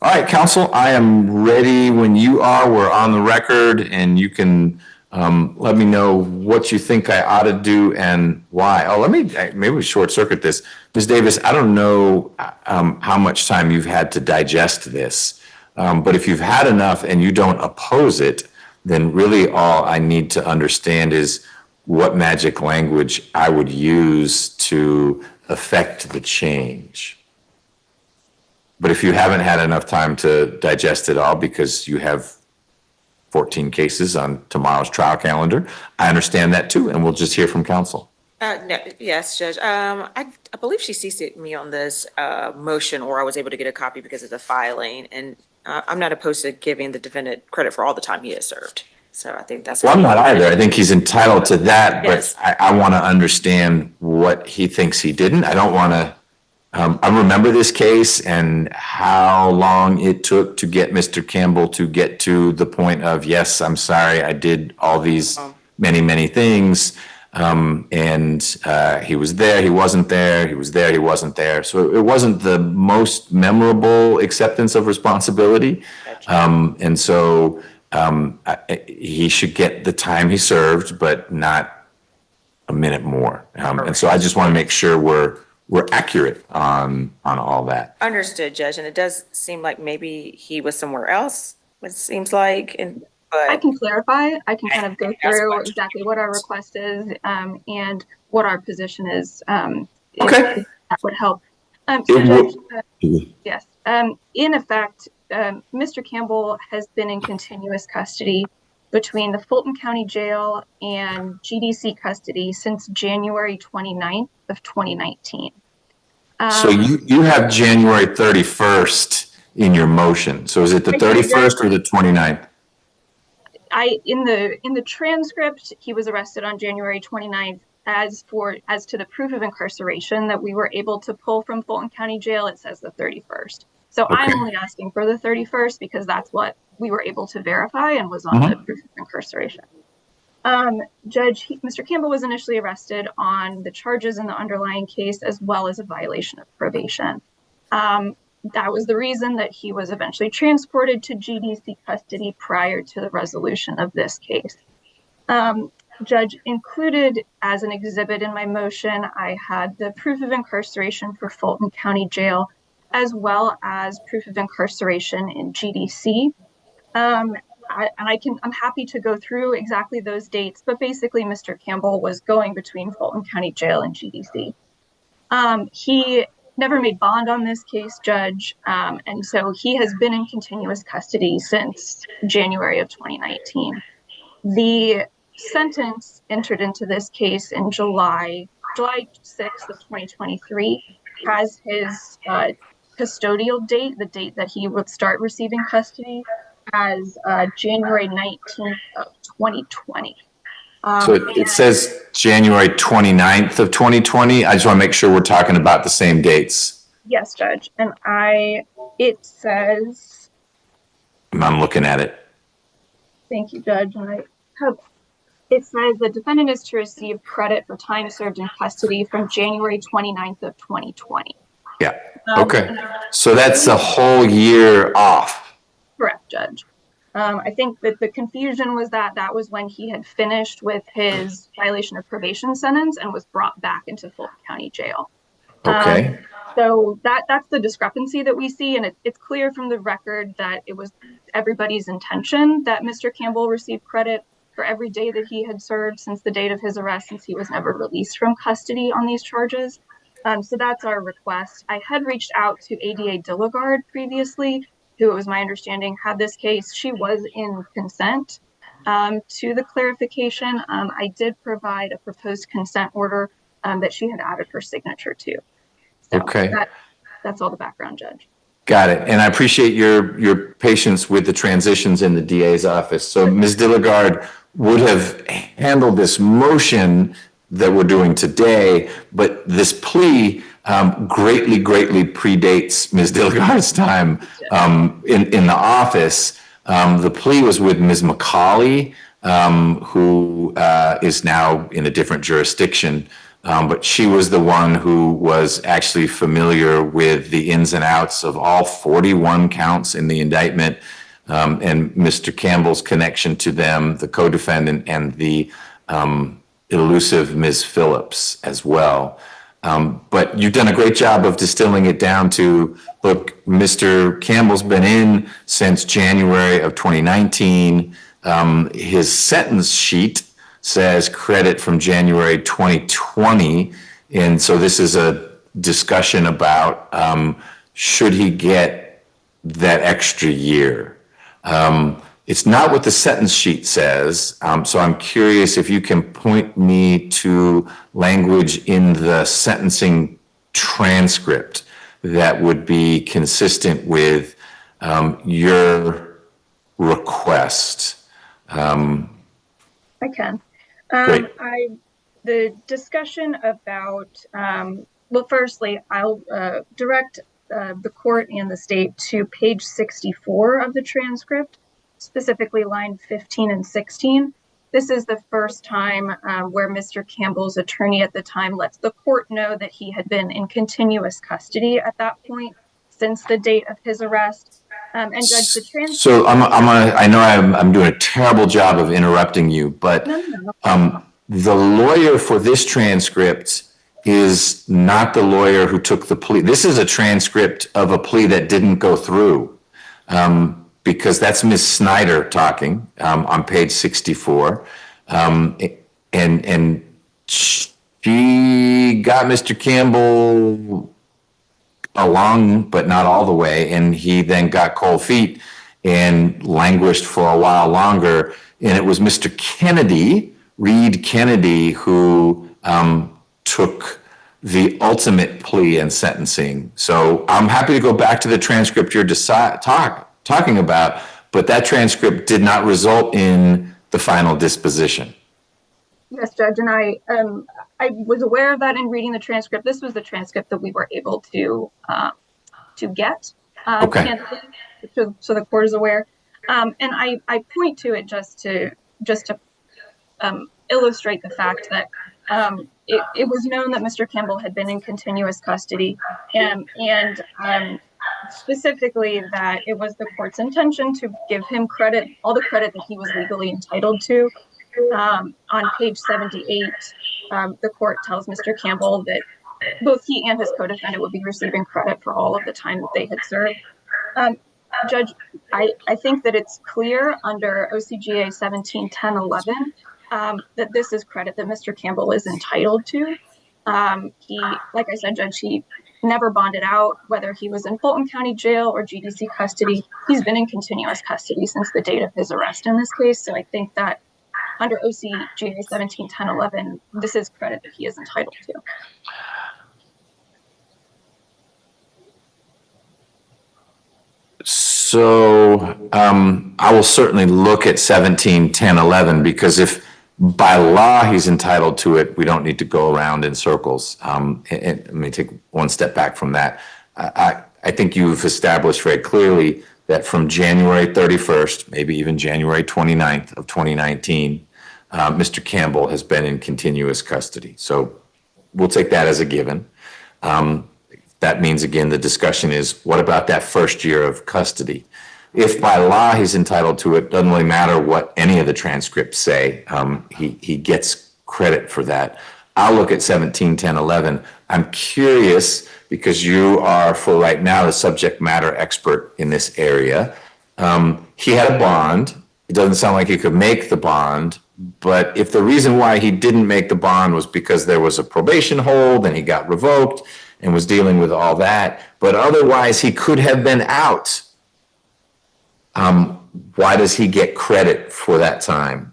All right, counsel, I am ready when you are. We're on the record, and you can let me know what you think I ought to do and why. Oh, maybe we short circuit this. Ms. Davis, I don't know how much time you've had to digest this, but if you've had enough and you don't oppose it, then really all I need to understand is what magic language I would use to affect the change. But if you haven't had enough time to digest it all because you have 14 cases on tomorrow's trial calendar, I understand that too, and we'll just hear from counsel. No, yes, Judge. I believe she CC'd me on this motion, or I was able to get a copy because of the filing. And I'm not opposed to giving the defendant credit for all the time he has served. So I think that's. Well, I'm not either. I think he's entitled to that, Yes. but I want to understand what he thinks he didn't. I don't want to. I remember this case and how long it took to get Mr. Campbell to get to the point of, yes, I'm sorry, I did all these many, many things. And he was there, he wasn't there, he was there, he wasn't there. So it wasn't the most memorable acceptance of responsibility. And so he should get the time he served, but not a minute more. And so I just want to make sure we're accurate on all that. Understood, Judge. And it does seem like maybe he was somewhere else, it seems like. I can clarify. I can kind of go through exactly what our request is and what our position is. Okay. If that would help. So Judge, yes. In effect, Mr. Campbell has been in continuous custody between the Fulton County Jail and GDC custody since January 29th of 2019. So you have January 31st in your motion. So is it the 31st or the 29th? In the transcript, he was arrested on January 29th. As to the proof of incarceration that we were able to pull from Fulton County Jail, it says the 31st. So Okay. I'm only asking for the 31st because that's what we were able to verify and was on the proof of incarceration. Mr. Campbell was initially arrested on the charges in the underlying case as well as a violation of probation. That was the reason that he was eventually transported to GDC custody prior to the resolution of this case. Judge, included as an exhibit in my motion, I had the proof of incarceration for Fulton County Jail, as well as proof of incarceration in GDC. I'm happy to go through exactly those dates, but basically Mr. Campbell was going between Fulton County Jail and GDC. He never made bond on this case, Judge, and so he has been in continuous custody since January of 2019. The sentence entered into this case in July 6th of 2023 has his custodial date, the date that he would start receiving custody, as January 19th of 2020. So it says January 29th of 2020. I just want to make sure we're talking about the same dates. Yes, Judge. And it says... I'm looking at it. Thank you, Judge. It says the defendant is to receive credit for time served in custody from January 29th of 2020. Yeah. Okay. So that's a whole year off. Correct, Judge. I think that the confusion was that was when he had finished with his violation of probation sentence and was brought back into Fulton County Jail. Okay. So that's the discrepancy that we see, and it's clear from the record that it was everybody's intention that Mr. Campbell received credit for every day that he had served since the date of his arrest, since he was never released from custody on these charges. So that's our request. I had reached out to ADA Dilligard previously, who it was my understanding had this case. She was in consent to the clarification. I did provide a proposed consent order that she had added her signature to. So okay. That's all the background, Judge. Got it. And I appreciate your patience with the transitions in the DA's office. So Ms. Dilligard would have handled this motion that we're doing today, but this plea greatly predates Ms. Dilligard's time in the office. The plea was with Ms. McCauley, who is now in a different jurisdiction, but she was the one who was actually familiar with the ins and outs of all 41 counts in the indictment, and Mr. Campbell's connection to them, the co-defendant, and the elusive Ms. Phillips as well. But you've done a great job of distilling it down to, look, Mr. Campbell's been in since January of 2019. His sentence sheet says credit from January 2020. And so this is a discussion about should he get that extra year? It's not what the sentence sheet says, so I'm curious if you can point me to language in the sentencing transcript that would be consistent with your request. I can. Great. The discussion about, well, firstly, I'll direct the court and the state to page 64 of the transcript, specifically line 15 and 16. This is the first time where Mr. Campbell's attorney at the time lets the court know that he had been in continuous custody at that point since the date of his arrest. And Judge, the transcript. So I know I'm doing a terrible job of interrupting you, but the lawyer for this transcript is not the lawyer who took the plea. This is a transcript of a plea that didn't go through. Because that's Ms. Snyder talking on page 64. And she got Mr. Campbell along, but not all the way. And he then got cold feet and languished for a while longer. And it was Mr. Kennedy, Reed Kennedy, who took the ultimate plea and sentencing. So I'm happy to go back to the transcript you're talking about, but that transcript did not result in the final disposition. Yes, Judge, and I was aware of that in reading the transcript. This was the transcript that we were able to get. Okay. So the court is aware. And I point to it just to illustrate the fact that it was known that Mr. Campbell had been in continuous custody, and specifically that it was the court's intention to give him credit, all the credit that he was legally entitled to. On page 78, the court tells Mr. Campbell that both he and his co-defendant would be receiving credit for all of the time that they had served. Judge, I think that it's clear under OCGA 17-10-11 that this is credit that Mr. Campbell is entitled to. He, like I said, Judge, he never bonded out, whether he was in Fulton County Jail or GDC custody. He's been in continuous custody since the date of his arrest in this case. So I think that under OCGA 17-10-11, this is credit that he is entitled to. So I will certainly look at 17-10-11, because if by law he's entitled to it, we don't need to go around in circles. And let me take one step back from that. I think you've established very clearly that from January 31st, maybe even January 29th of 2019, Mr. Campbell has been in continuous custody. So we'll take that as a given. That means, again, the discussion is, what about that first year of custody? If by law he's entitled to it, doesn't really matter what any of the transcripts say. He gets credit for that. I'll look at 17-10-11. I'm curious, because you are, for right now, the subject matter expert in this area. He had a bond. It doesn't sound like he could make the bond. But if the reason why he didn't make the bond was because there was a probation hold and he got revoked and was dealing with all that, but otherwise he could have been out, why does he get credit for that time?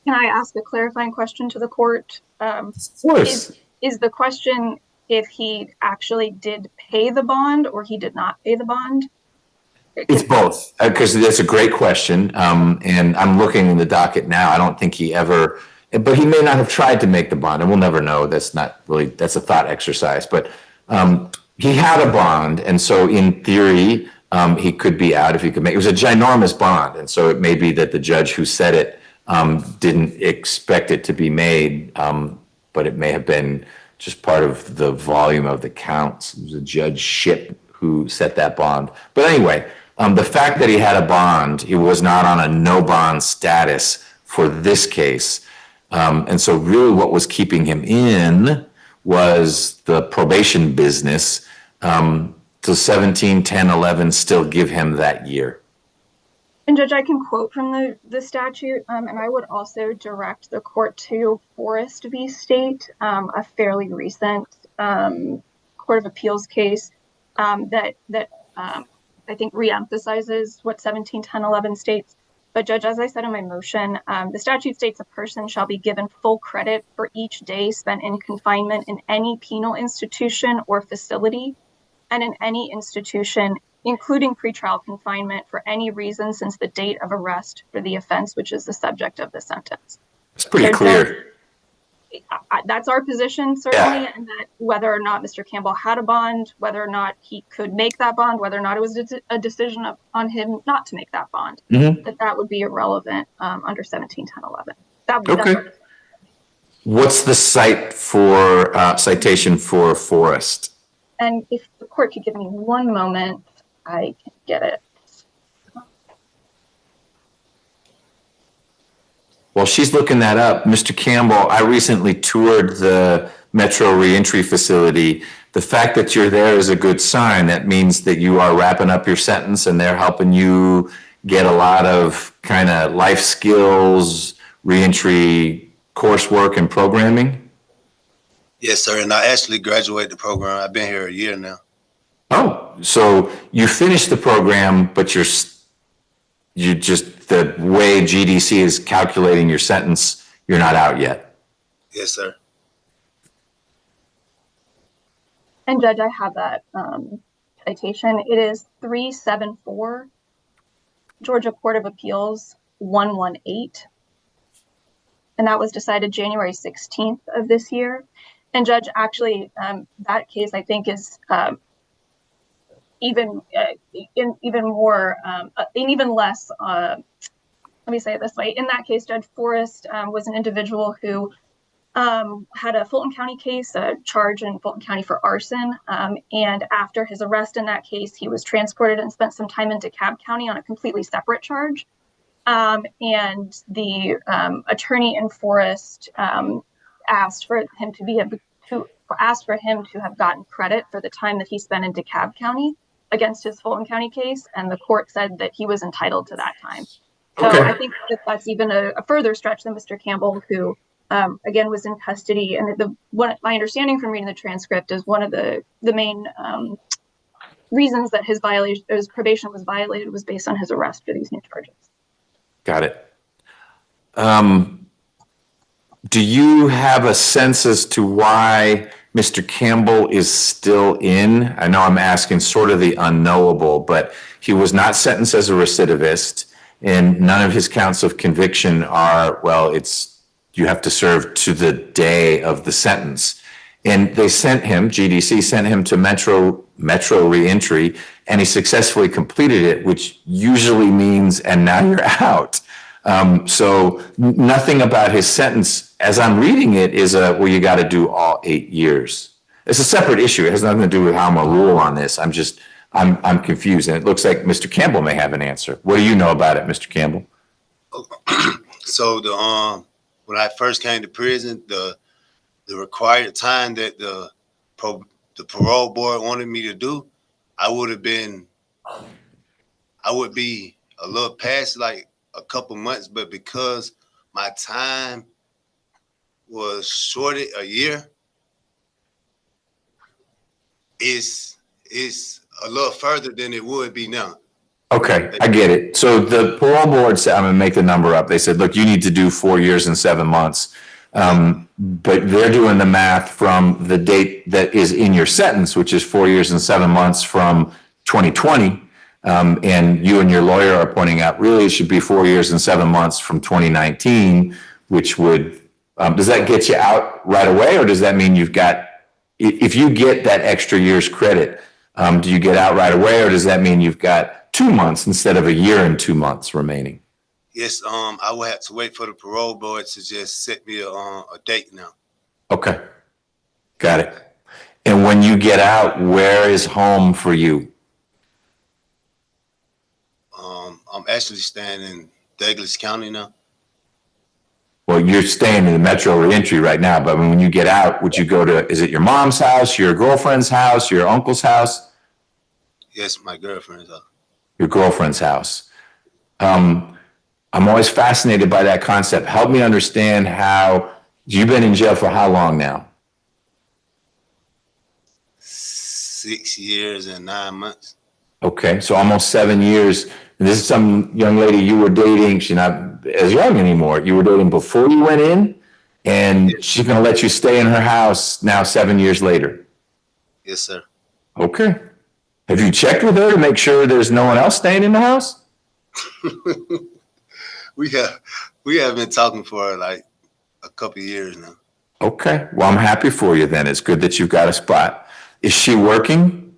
Can I ask a clarifying question to the court? Of course. Is the question if he actually did pay the bond or he did not pay the bond? It's both, because that's a great question. And I'm looking in the docket now. I don't think he ever, but he may not have tried to make the bond, and we'll never know. That's not really, that's a thought exercise. But he had a bond, and so in theory, he could be out if he could make. It was a ginormous bond, and so it may be that the judge who set it didn't expect it to be made, but it may have been just part of the volume of the counts. It was a Judge Ship who set that bond. But anyway, the fact that he had a bond, he was not on a no bond status for this case. And so really what was keeping him in was the probation business. To 17-10-11 still give him that year. And Judge, I can quote from the statute, and I would also direct the court to Forrest v. State, a fairly recent Court of Appeals case that I think reemphasizes what 17-10-11 states. But Judge, as I said in my motion, the statute states a person shall be given full credit for each day spent in confinement in any penal institution or facility, and in any institution, including pretrial confinement, for any reason since the date of arrest for the offense, which is the subject of the sentence. It's pretty clear. That's our position, certainly, and that whether or not Mr. Campbell had a bond, whether or not he could make that bond, whether or not it was a decision on him not to make that bond, that would be irrelevant under 17-10-11. Okay. What's the citation for Forrest? And if the court could give me one moment, I can get it. While she's looking that up, Mr. Campbell, I recently toured the Metro Reentry Facility. The fact that you're there is a good sign. That means that you are wrapping up your sentence and they're helping you get a lot of kind of life skills, reentry coursework and programming. Yes, sir. And I actually graduated the program. I've been here a year now. Oh, so you finished the program, but you just, the way GDC is calculating your sentence, you're not out yet. Yes, sir. And Judge, I have that citation. It is 374 Georgia Court of Appeals 118. And that was decided January 16th of this year. And Judge, actually, that case I think is even more, even less. Let me say it this way. In that case, Judge Forrest was an individual who had a Fulton County case, a charge in Fulton County for arson. And after his arrest in that case, he was transported and spent some time in DeKalb County on a completely separate charge. And the attorney in Forrest asked for him to have gotten credit for the time that he spent in DeKalb County against his Fulton County case, and the court said that he was entitled to that time. So Okay. I think that that's even a further stretch than Mr. Campbell, who again was in custody. And my understanding from reading the transcript is one of the main reasons that his probation was violated was based on his arrest for these new charges. Got it. Do you have a sense as to why Mr. Campbell is still in? I know I'm asking sort of the unknowable, but he was not sentenced as a recidivist, and none of his counts of conviction are, well, you have to serve to the day of the sentence. And they sent him, GDC sent him to Metro reentry, and he successfully completed it, which usually means, and now you're out. So nothing about his sentence, as I'm reading it, is well, you got to do all 8 years. It's a separate issue. It has nothing to do with how I'm gonna rule on this. I'm confused, and it looks like Mr. Campbell may have an answer. What do you know about it, Mr. Campbell? So when I first came to prison, the required time that the parole board wanted me to do, I would be a little past like a couple months, but because my time was shorted a year, it's a little further than it would be now. Okay, I get it. So the parole board said, I'm gonna make the number up. They said, look, you need to do 4 years and 7 months. But they're doing the math from the date that is in your sentence, which is 4 years and 7 months from 2020. And you and your lawyer are pointing out, really, it should be 4 years and 7 months from 2019, which would, does that get you out right away? Or does that mean if you get that extra year's credit, do you get out right away? Or does that mean you've got 2 months instead of a year and 2 months remaining? Yes, I will have to wait for the parole board to just set me a date now. Okay, got it. And when you get out, where is home for you? I'm actually staying in Douglas County now. Well, you're staying in the Metro reentry right now, but when you get out, would you go to, is it your mom's house, your girlfriend's house, your uncle's house? Yes, my girlfriend's house. Your girlfriend's house. I'm always fascinated by that concept. Help me understand how, you've been in jail for how long now? 6 years and 9 months. Okay, so almost 7 years. And this is some young lady you were dating. She's not as young anymore. You were dating before you went in, and she's going to let you stay in her house now 7 years later. Yes, sir. Okay. Have you checked with her to make sure there's no one else staying in the house? We have been talking for like a couple of years now. Okay. Well, I'm happy for you then. It's good that you've got a spot. Is she working?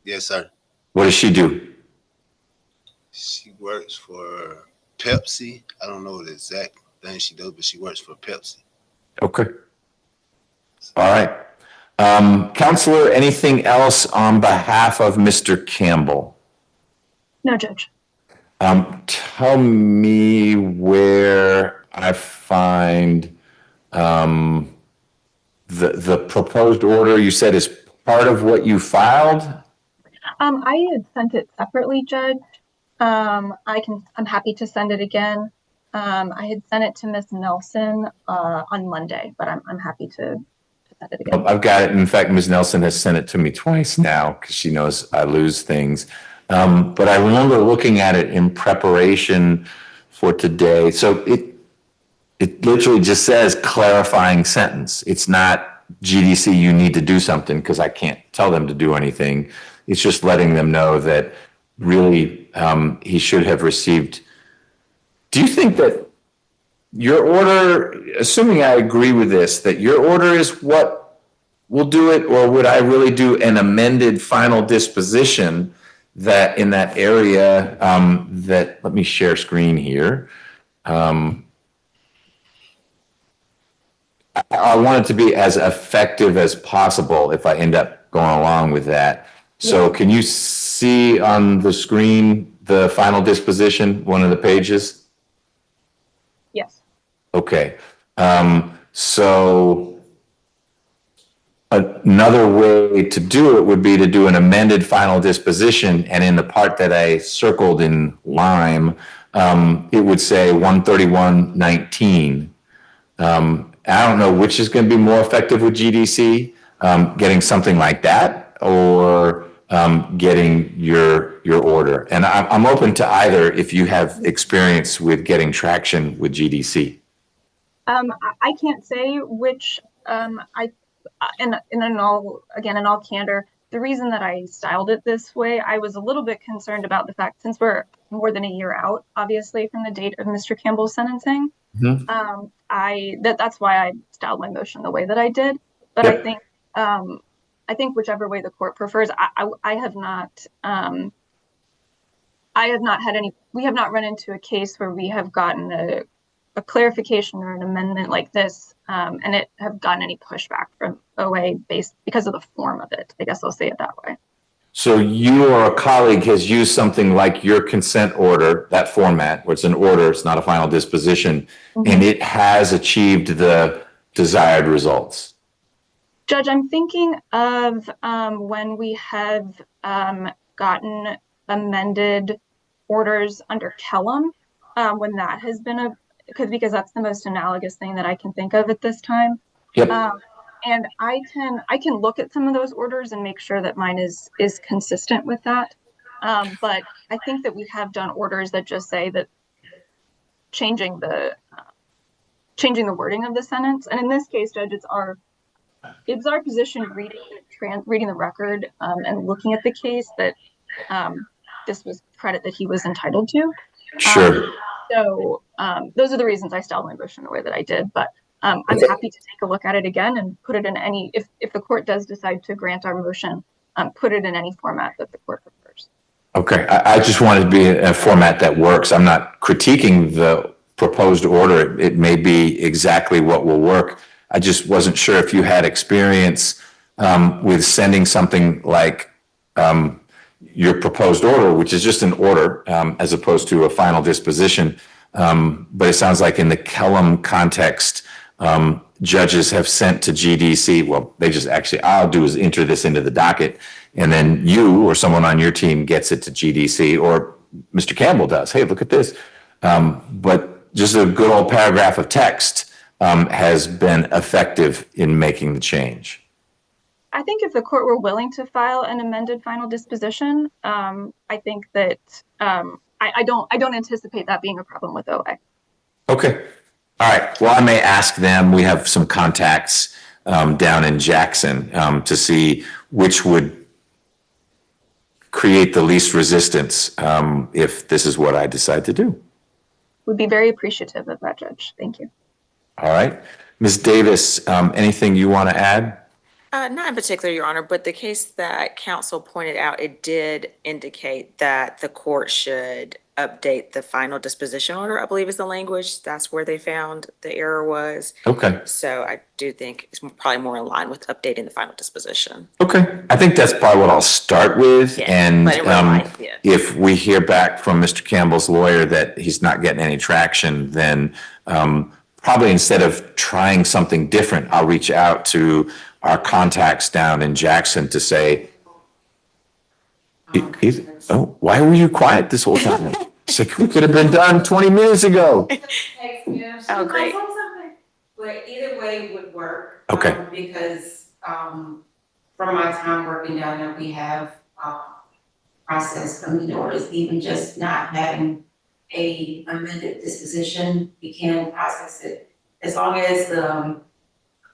Yes, sir. What does she do? She works for Pepsi. I don't know the exact thing she does, but she works for Pepsi. Okay. All right. Counselor, anything else on behalf of Mr. Campbell? No, Judge. Tell me where I find the proposed order you said is part of what you filed? I had sent it separately, Judge. I'm happy to send it again. I had sent it to Miss Nelson on Monday, but I'm happy to send it again. I've got it. In fact, Ms. Nelson has sent it to me twice now because she knows I lose things. But I remember looking at it in preparation for today. So it literally just says clarifying sentence. It's not GDC, you need to do something, because I can't tell them to do anything. It's just letting them know that really he should have received. Do you think that your order, assuming I agree with this, that your order is what will do it, or would I really do an amended final disposition that in that area that, let me share screen here. I want it to be as effective as possible if I end up going along with that. So can you see on the screen the final disposition, one of the pages? Yes. Okay. So another way to do it would be to do an amended final disposition, and in the part that I circled in lime, it would say 131.19. I don't know which is going to be more effective with GDC, getting something like that, or getting your order. And I'm open to either if you have experience with getting traction with GDC. I can't say which. In all candor, the reason that I styled it this way, I was a little bit concerned about the fact, since we're more than a year out, obviously, from the date of Mr. Campbell's sentencing. Mm-hmm. That's why I styled my motion the way that I did. But Yep. I think whichever way the court prefers. I have not had any. We have not run into a case where we have gotten a clarification or an amendment like this, and it have gotten any pushback from OA based because of the form of it. I guess I'll say it that way. So you or a colleague has used something like your consent order, that format, where it's an order, it's not a final disposition, and it has achieved the desired results. Judge, I'm thinking of when we have gotten amended orders under Kellum, when that has been because that's the most analogous thing that I can think of at this time. Yep. And I can look at some of those orders and make sure that mine is consistent with that. But I think that we have done orders that just say that changing the wording of the sentence. And in this case, Judge, it's our position reading the record and looking at the case that this was credit that he was entitled to. Sure. So those are the reasons I styled my motion the way that I did. But I'm happy to take a look at it again and put it in any, if the court does decide to grant our motion, put it in any format that the court prefers. Okay, I just wanted to be in a format that works. I'm not critiquing the proposed order. It may be exactly what will work. I just wasn't sure if you had experience with sending something like your proposed order, which is just an order as opposed to a final disposition. But it sounds like in the Kellum context, judges have sent to GDC. Well, they just actually, all I'll do is enter this into the docket, and then you or someone on your team gets it to GDC, or Mr. Campbell does. Hey, look at this. But just a good old paragraph of text has been effective in making the change. I think if the court were willing to file an amended final disposition, I think that I don't anticipate that being a problem with OA. Okay. All right. Well, I may ask them. We have some contacts down in Jackson to see which would create the least resistance if this is what I decide to do. Would be very appreciative of that, Judge. Thank you. All right. Ms. Davis, anything you want to add? Not in particular, Your Honor, but the case that counsel pointed out, it did indicate that the court should update the final disposition order, I believe is the language. That's where they found the error was. Okay. So I do think it's probably more in line with updating the final disposition. Okay. I think that's probably what I'll start with. Yeah, and but in real life, yeah. If we hear back from Mr. Campbell's lawyer that he's not getting any traction, then probably instead of trying something different, I'll reach out to our contacts down in Jackson to say, oh, why were you quiet this whole time? It's like, we could have been done 20 minutes ago. Oh, great. But either way would work. Okay. Because, from my time working down there, we have, processed criminal orders, even just not having a amended disposition, we can process it. As long as the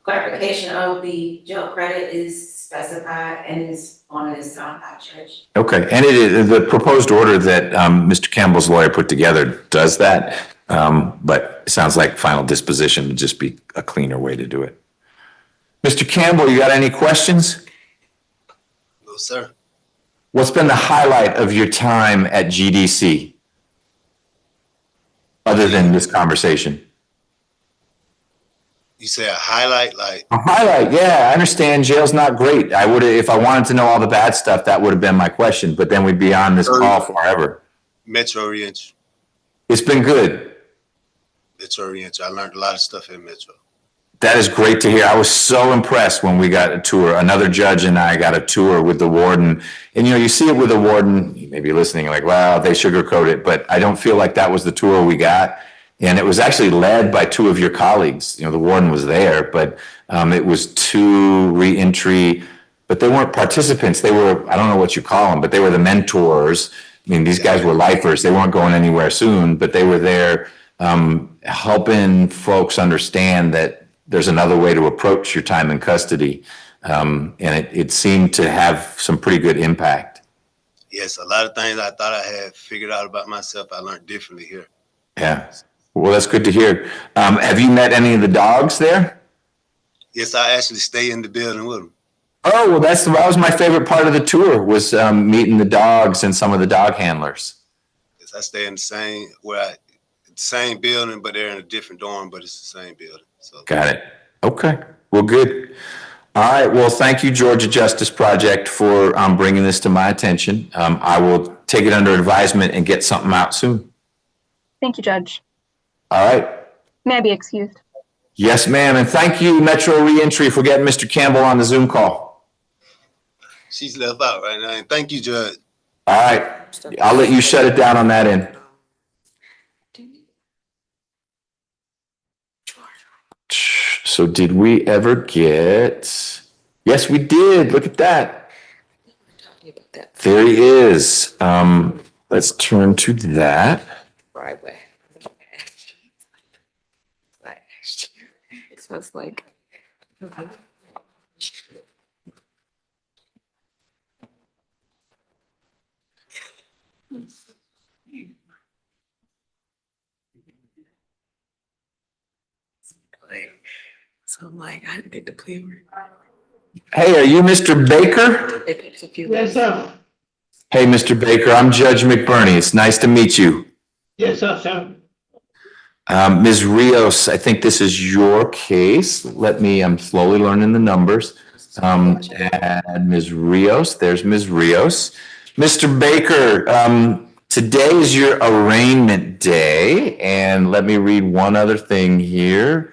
clarification of the jail credit is specified and is on this by judge. Okay, and it is, the proposed order that Mr. Campbell's lawyer put together does that, but it sounds like final disposition would just be a cleaner way to do it. Mr. Campbell, you got any questions? No, sir. What's been the highlight of your time at GDC? Other than this conversation? You say a highlight, like, A highlight, yeah, I understand jail's not great. I would, if I wanted to know all the bad stuff, that would have been my question, but then we'd be on this call forever. Metro reentry. It's been good. Metro reentry. I learned a lot of stuff in Metro. That is great to hear. I was so impressed when we got a tour. Another judge and I got a tour with the warden. And, you know, you see it with the warden, you may be listening like, wow, they sugarcoat it, but I don't feel like that was the tour we got. And it was actually led by two of your colleagues. You know, the warden was there, but it was two reentry, but they weren't participants. They were, I don't know what you call them, but they were the mentors. I mean, these guys were lifers. They weren't going anywhere soon, but they were there helping folks understand that there's another way to approach your time in custody. And it seemed to have some pretty good impact. Yes, a lot of things I thought I had figured out about myself, I learned differently here. Yeah. Well, that's good to hear. Have you met any of the dogs there? Yes, I actually stay in the building with them. Oh, well, that was my favorite part of the tour was meeting the dogs and some of the dog handlers. Yes, I stay in the same building, but they're in a different dorm, but it's the same building. So. Got it. Okay. Well, good. All right. Well, thank you, Georgia Justice Project, for bringing this to my attention. I will take it under advisement and get something out soon. Thank you, Judge. All right. May I be excused? Yes, ma'am. And thank you, Metro Reentry, for getting Mr. Campbell on the Zoom call. She's left out right now. And thank you, Judge. All right. I'll let you shut it down on that end. So did we ever get? Yes, we did. Look at that. There he is. Let's turn to that. Right way. So it's like. So I'm like, I didn't get the plea. Hey, are you Mr. Baker? Yes, sir. Hey, Mr. Baker, I'm Judge McBurney. It's nice to meet you. Yes, sir. Ms. Rios, I think this is your case. I'm slowly learning the numbers. Add Ms. Rios, there's Ms. Rios. Mr. Baker, today is your arraignment day, and let me read one other thing here.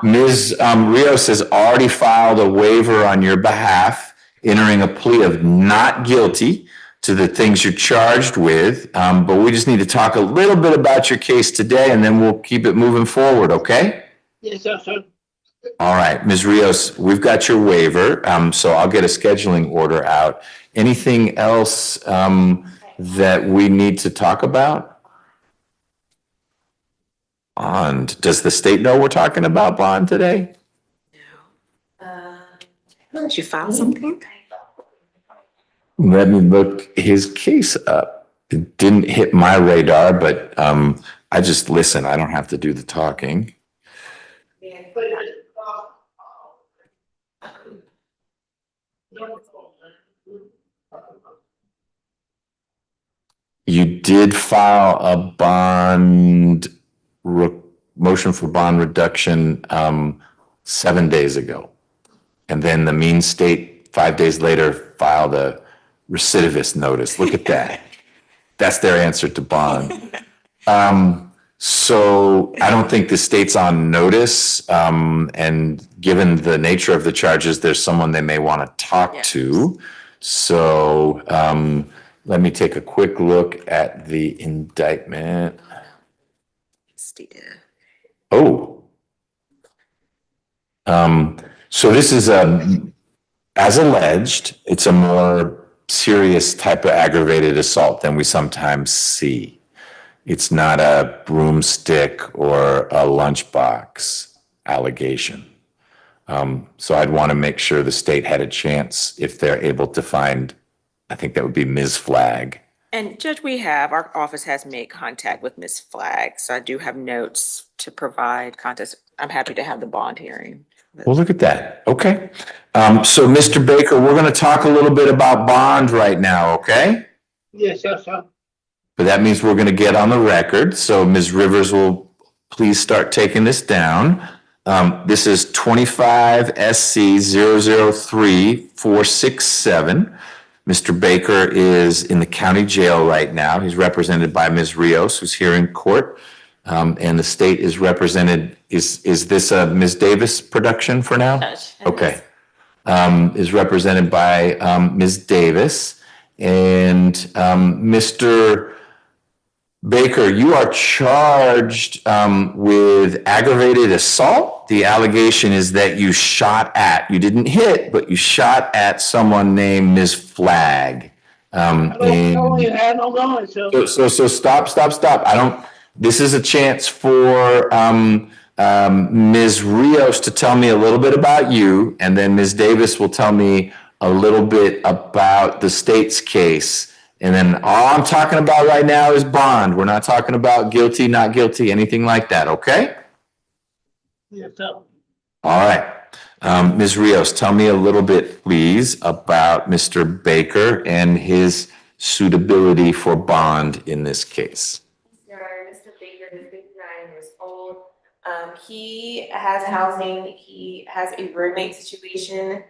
Ms. Rios has already filed a waiver on your behalf, entering a plea of not guilty to the things you're charged with. But we just need to talk a little bit about your case today, and then we'll keep it moving forward, okay? Yes, sir. All right, Ms. Rios, we've got your waiver, so I'll get a scheduling order out. Anything else that we need to talk about? Bond. Does the state know we're talking about bond today? Did you file something? Let me look his case up. It didn't hit my radar, but I just listen. I don't have to do the talking. You did file a bond motion for bond reduction 7 days ago. And then the Mean State 5 days later filed a recidivist notice. Look at that. That's their answer to bond. So I don't think the state's on notice. And given the nature of the charges, there's someone they may want to talk to. So let me take a quick look at the indictment. Oh. So this is as alleged, it's a more serious type of aggravated assault than we sometimes see. It's not a broomstick or a lunchbox allegation. So I'd want to make sure the state had a chance if they're able to find, I think that would be Ms. Flagg. And Judge, our office has made contact with Ms. Flagg, so I do have notes to provide context. I'm happy to have the bond hearing. Well, look at that. Okay. So Mr. Baker, we're going to talk a little bit about bond right now, okay? Yes, yes, sir. But that means we're going to get on the record. So Ms. Rivers will please start taking this down. This is 25 SC 003-467. Mr. Baker is in the county jail right now. He's represented by Ms. Rios, who's here in court. And the state is represented, is this a Ms. Davis production for now? Okay. Is represented by Ms. Davis. And Mr. Baker, you are charged with aggravated assault. The allegation is that you didn't hit, but you shot at someone named Ms. Flagg. I don't even have no guns, so. So stop. This is a chance for Ms. Rios to tell me a little bit about you, and then Ms. Davis will tell me a little bit about the state's case. And then all I'm talking about right now is bond. We're not talking about guilty, not guilty, anything like that, okay? Yes, sir. All right. Ms. Rios, tell me a little bit, please, about Mr. Baker and his suitability for bond in this case. Mr. Baker is 59 years old. He has housing. He has a roommate situation.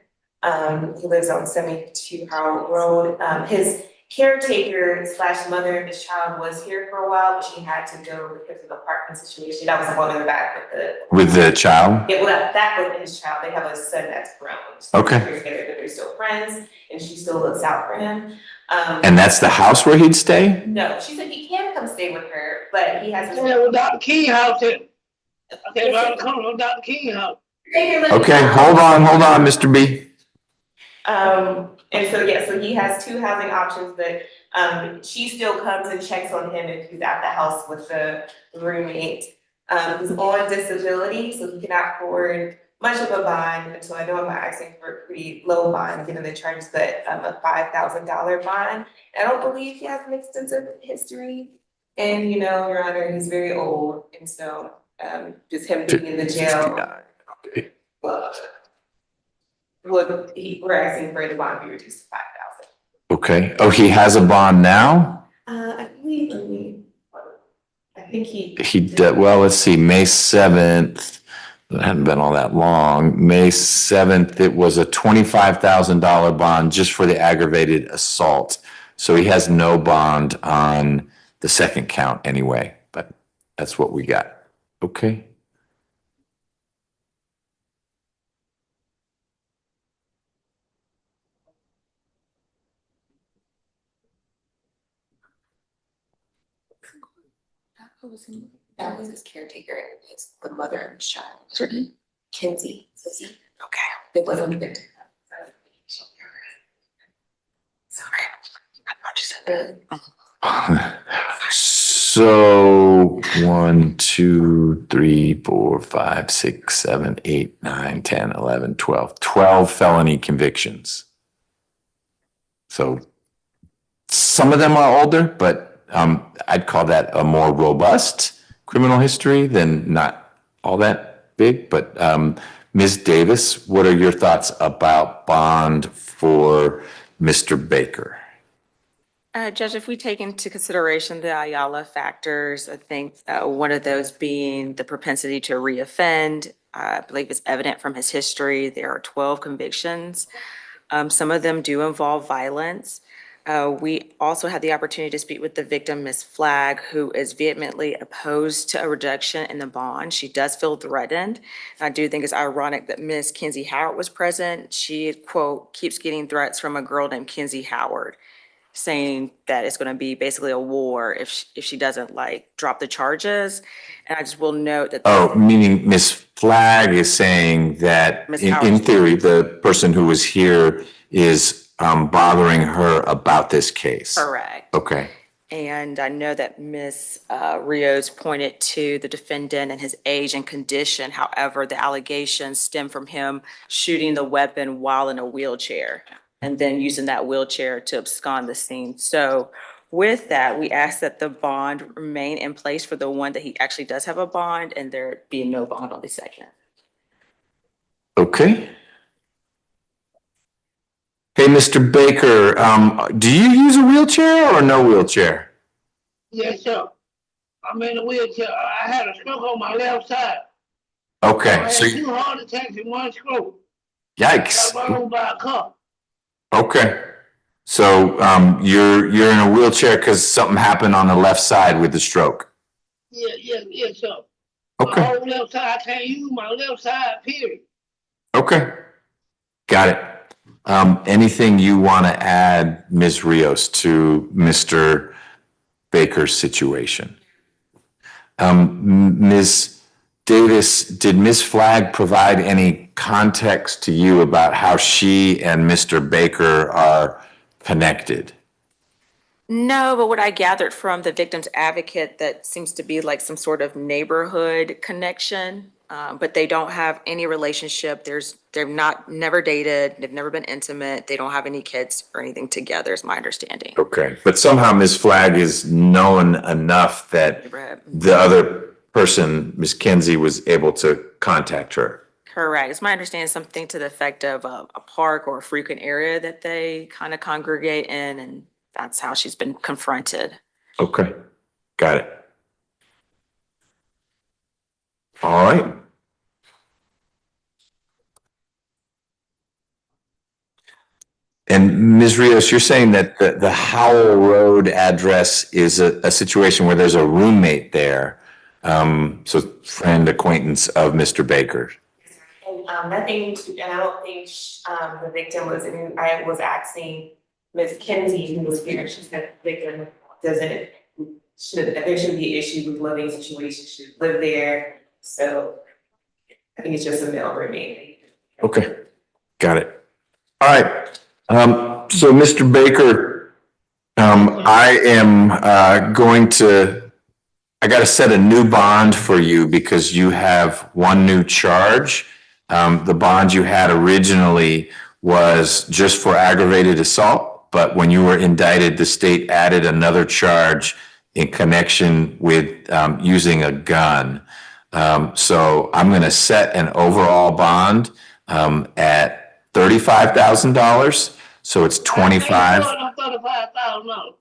He lives on 72 Howard Road. His caretaker / mother of his child was here for a while, but she had to go because of the apartment situation. That was a whole other back With the child? Yeah, well, that was his child. They have a son that's grown. So Okay. they're still friends, and she still looks out for him. And that's the house where he'd stay? No, she said he can come stay with her, but he has. Yeah, well, Dr. King house there. Okay, around the corner from Dr. King house. Okay, hold on, Mr. B. And so, yeah, so he has two housing options, but she still comes and checks on him if he's at the house with the roommate. He's on disability, so he cannot afford much of a bond, so I know I'm asking for a pretty low bond, given the charges, but a $5,000 bond. I don't believe he has an extensive history, and Your Honor, he's very old, and so just him being in the jail. Okay. We're asking for the bond be reduced to 5,000. Okay. Oh, he has a bond now? I think he did. Well, let's see, May 7th. It hadn't been all that long. May 7th, it was a $25,000 bond just for the aggravated assault. So he has no bond on the second count anyway, but that's what we got. Okay. That was his caretaker. It's the mother of his child. Certainly. Kinsey. Okay. It wasn't the victim. Sorry. I thought you said that. So 1, 2, 3, 4, 5, 6, 7, 8, 9, 10, 11, 12. 12 felony convictions. So some of them are older, but I'd call that a more robust criminal history than not all that big. But Ms. Davis, what are your thoughts about bond for Mr. Baker? Judge, if we take into consideration the Ayala factors, I think one of those being the propensity to reoffend, I believe it's evident from his history. There are 12 convictions. Some of them do involve violence. We also had the opportunity to speak with the victim, Ms. Flagg, who is vehemently opposed to a reduction in the bond. She does feel threatened. I do think it's ironic that Ms. Kinsey Howard was present. She, quote, keeps getting threats from a girl named Kinsey Howard. saying that it's going to be basically a war if she doesn't like drop the charges. And I just will note that. Oh, meaning Ms. Flagg is saying that in theory, the person who was here is bothering her about this case. Correct. Okay. And I know that Ms. Rios pointed to the defendant and his age and condition. However, the allegations stem from him shooting the weapon while in a wheelchair and then using that wheelchair to abscond the scene. So with that, we ask that the bond remain in place for the one that he actually does have a bond and there be no bond on the second. Okay. Hey, Mr. Baker, do you use a wheelchair or no wheelchair? Yes, sir. I'm in a wheelchair. I had a stroke on my left side. Okay, I so had 2 heart attacks in 1 stroke. yikes. Got run over by a car. Okay, so you're in a wheelchair because something happened on the left side with the stroke. Yes, sir. Okay. My whole left side, I can't use my left side, period. Okay, got it. Anything you want to add, Ms. Rios, to Mr. Baker's situation? Ms. Davis, did Ms. Flagg provide any context to you about how she and Mr. Baker are connected? No, but what I gathered from the victim's advocate, that seems to be like some sort of neighborhood connection, but they don't have any relationship. They're never dated. They've never been intimate. They don't have any kids or anything together, is my understanding. Okay, but somehow Ms. Flagg is known enough that the other person, Ms. Kinsey, was able to contact her. Correct. It's my understanding something to the effect of a park or a frequent area that they kind of congregate in, and that's how she's been confronted. Okay, got it. All right. And Ms. Rios, you're saying that the Howell Road address is a situation where there's a roommate there. So friend, acquaintance of Mr. Baker. And nothing, and I don't think the victim was, I was asking Ms. Kinsey, who was here, she said the victim there shouldn't be an issue with living situation, should live there. So I think it's just a male roommate. Okay, got it. All right. So Mr. Baker, I got to set a new bond for you because you have one new charge. The bond you had originally was just for aggravated assault, but when you were indicted, the state added another charge in connection with using a gun. So I'm going to set an overall bond at $35,000. So it's 25. $35,000.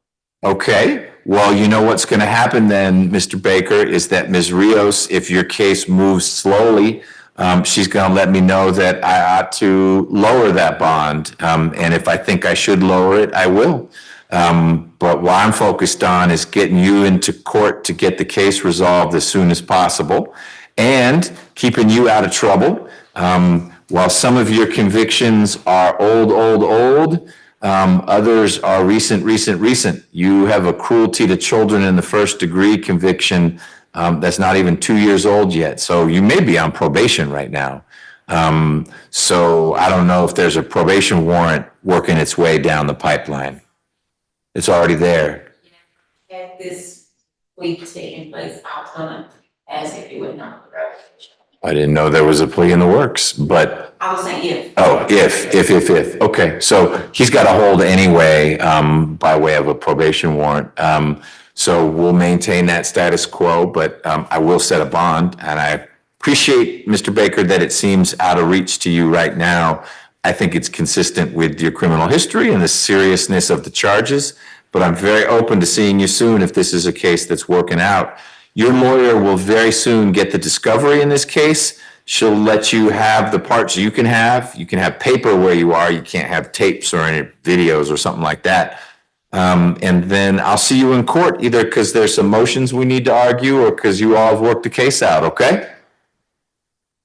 Okay, well, you know what's going to happen then, Mr. Baker, is that Ms. Rios, if your case moves slowly, she's going to let me know that I ought to lower that bond. And if I think I should lower it, I will. But what I'm focused on is getting you into court to get the case resolved as soon as possible and keeping you out of trouble. While some of your convictions are old, others are recent. You have a cruelty to children in the first degree conviction that's not even 2 years old yet. So you may be on probation right now. So I don't know if there's a probation warrant working its way down the pipeline. It's already there. Had this week taken place, I'll tell as if it would not. I didn't know there was a plea in the works, but. I was saying if. Oh, if. Okay, so he's got a hold anyway, by way of a probation warrant. So we'll maintain that status quo, but I will set a bond. And I appreciate, Mr. Baker, that it seems out of reach to you right now. I think it's consistent with your criminal history and the seriousness of the charges, but I'm very open to seeing you soon if this is a case that's working out. Your lawyer will very soon get the discovery in this case. She'll let you have the parts you can have. You can have paper where you are. You can't have tapes or any videos or something like that. And then I'll see you in court, either because there's some motions we need to argue or because you all have worked the case out, okay?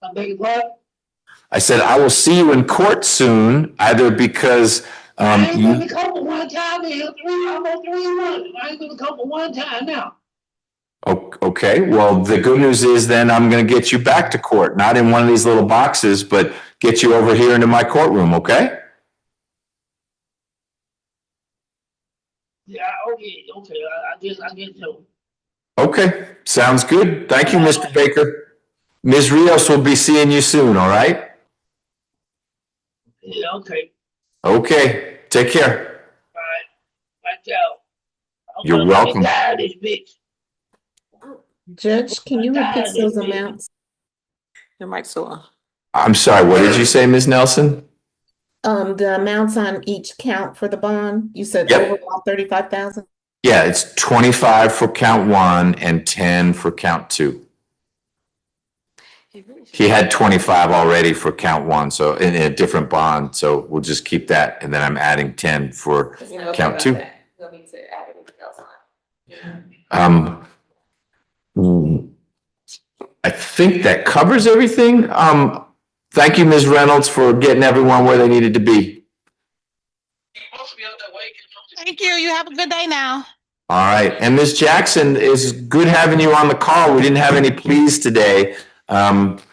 I beg your pardon? I said, I will see you in court soon, either because I ain't been You, a couple one time in almost 3 months. I ain't been a couple one time now. okay, well, the good news is then I'm gonna get you back to court, not in one of these little boxes, but get you over here into my courtroom, okay? Yeah, okay. I guess so. Okay, sounds good. Thank you, Mr. Baker. Ms. Rios will be seeing you soon, all right? Yeah, okay. Okay, take care. All right. Watch out. I'm You're gonna welcome. die of this bitch. Judge, can you repeat those amounts? Your mic's still on. I'm sorry, what did you say, Ms. Nelson? The amounts on each count for the bond, you said Yep. overall 35,000? Yeah, it's 25 for count 1 and 10 for count 2. He had 25 already for count 1, so in a different bond, so we'll just keep that, and then I'm adding 10 for count 2. You'll need to add anything else on. I think that covers everything. Thank you, Ms. Reynolds, for getting everyone where they needed to be. Thank you. You have a good day now. All right, and Ms. Jackson, it's good having you on the call. We didn't have any pleas today.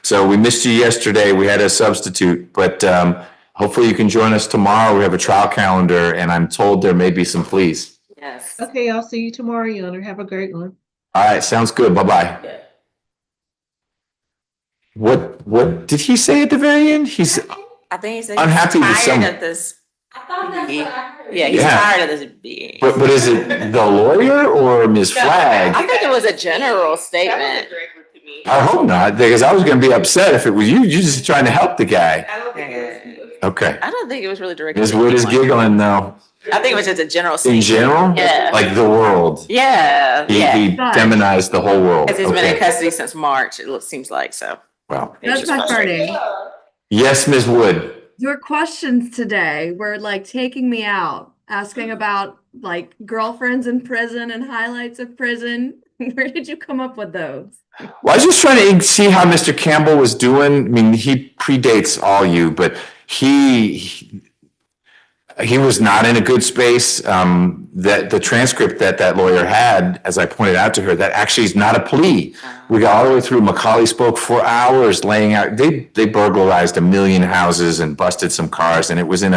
So we missed you yesterday. We had a substitute, but hopefully you can join us tomorrow. We have a trial calendar, and I'm told there may be some pleas. Yes. Okay, I'll see you tomorrow, Your Honor. Have a great one. All right, sounds good. Bye-bye. What did he say at the very end? He's I think he said unhappy with he's some. tired of this. I thought that's what I heard. Yeah, he's Yeah. tired of this being. But is it the lawyer or Ms. Flagg? I think it was a general statement. I hope not, because I was going to be upset if it was you. You're just trying to help the guy. I don't think it was. Okay. I don't think it was really directed. Ms. to Wood is anyone. giggling though. I think it was just a general In statement. general? Yeah. Like the world. Yeah, He yeah. demonized the whole world. Because he's been in Okay. custody since March, seems like, so. Well, Judge McBurney, yes, Ms. Wood. your questions today were like taking me out, asking about like girlfriends in prison and highlights of prison. Where did you come up with those? Well, I was just trying to see how Mr. Campbell was doing. I mean, he predates all you, but he was not in a good space. That the transcript that lawyer had, as I pointed out to her, that actually is not a plea. We got all the way through. Macaulay spoke for hours laying out. They burglarized 1 million houses and busted some cars, and it was in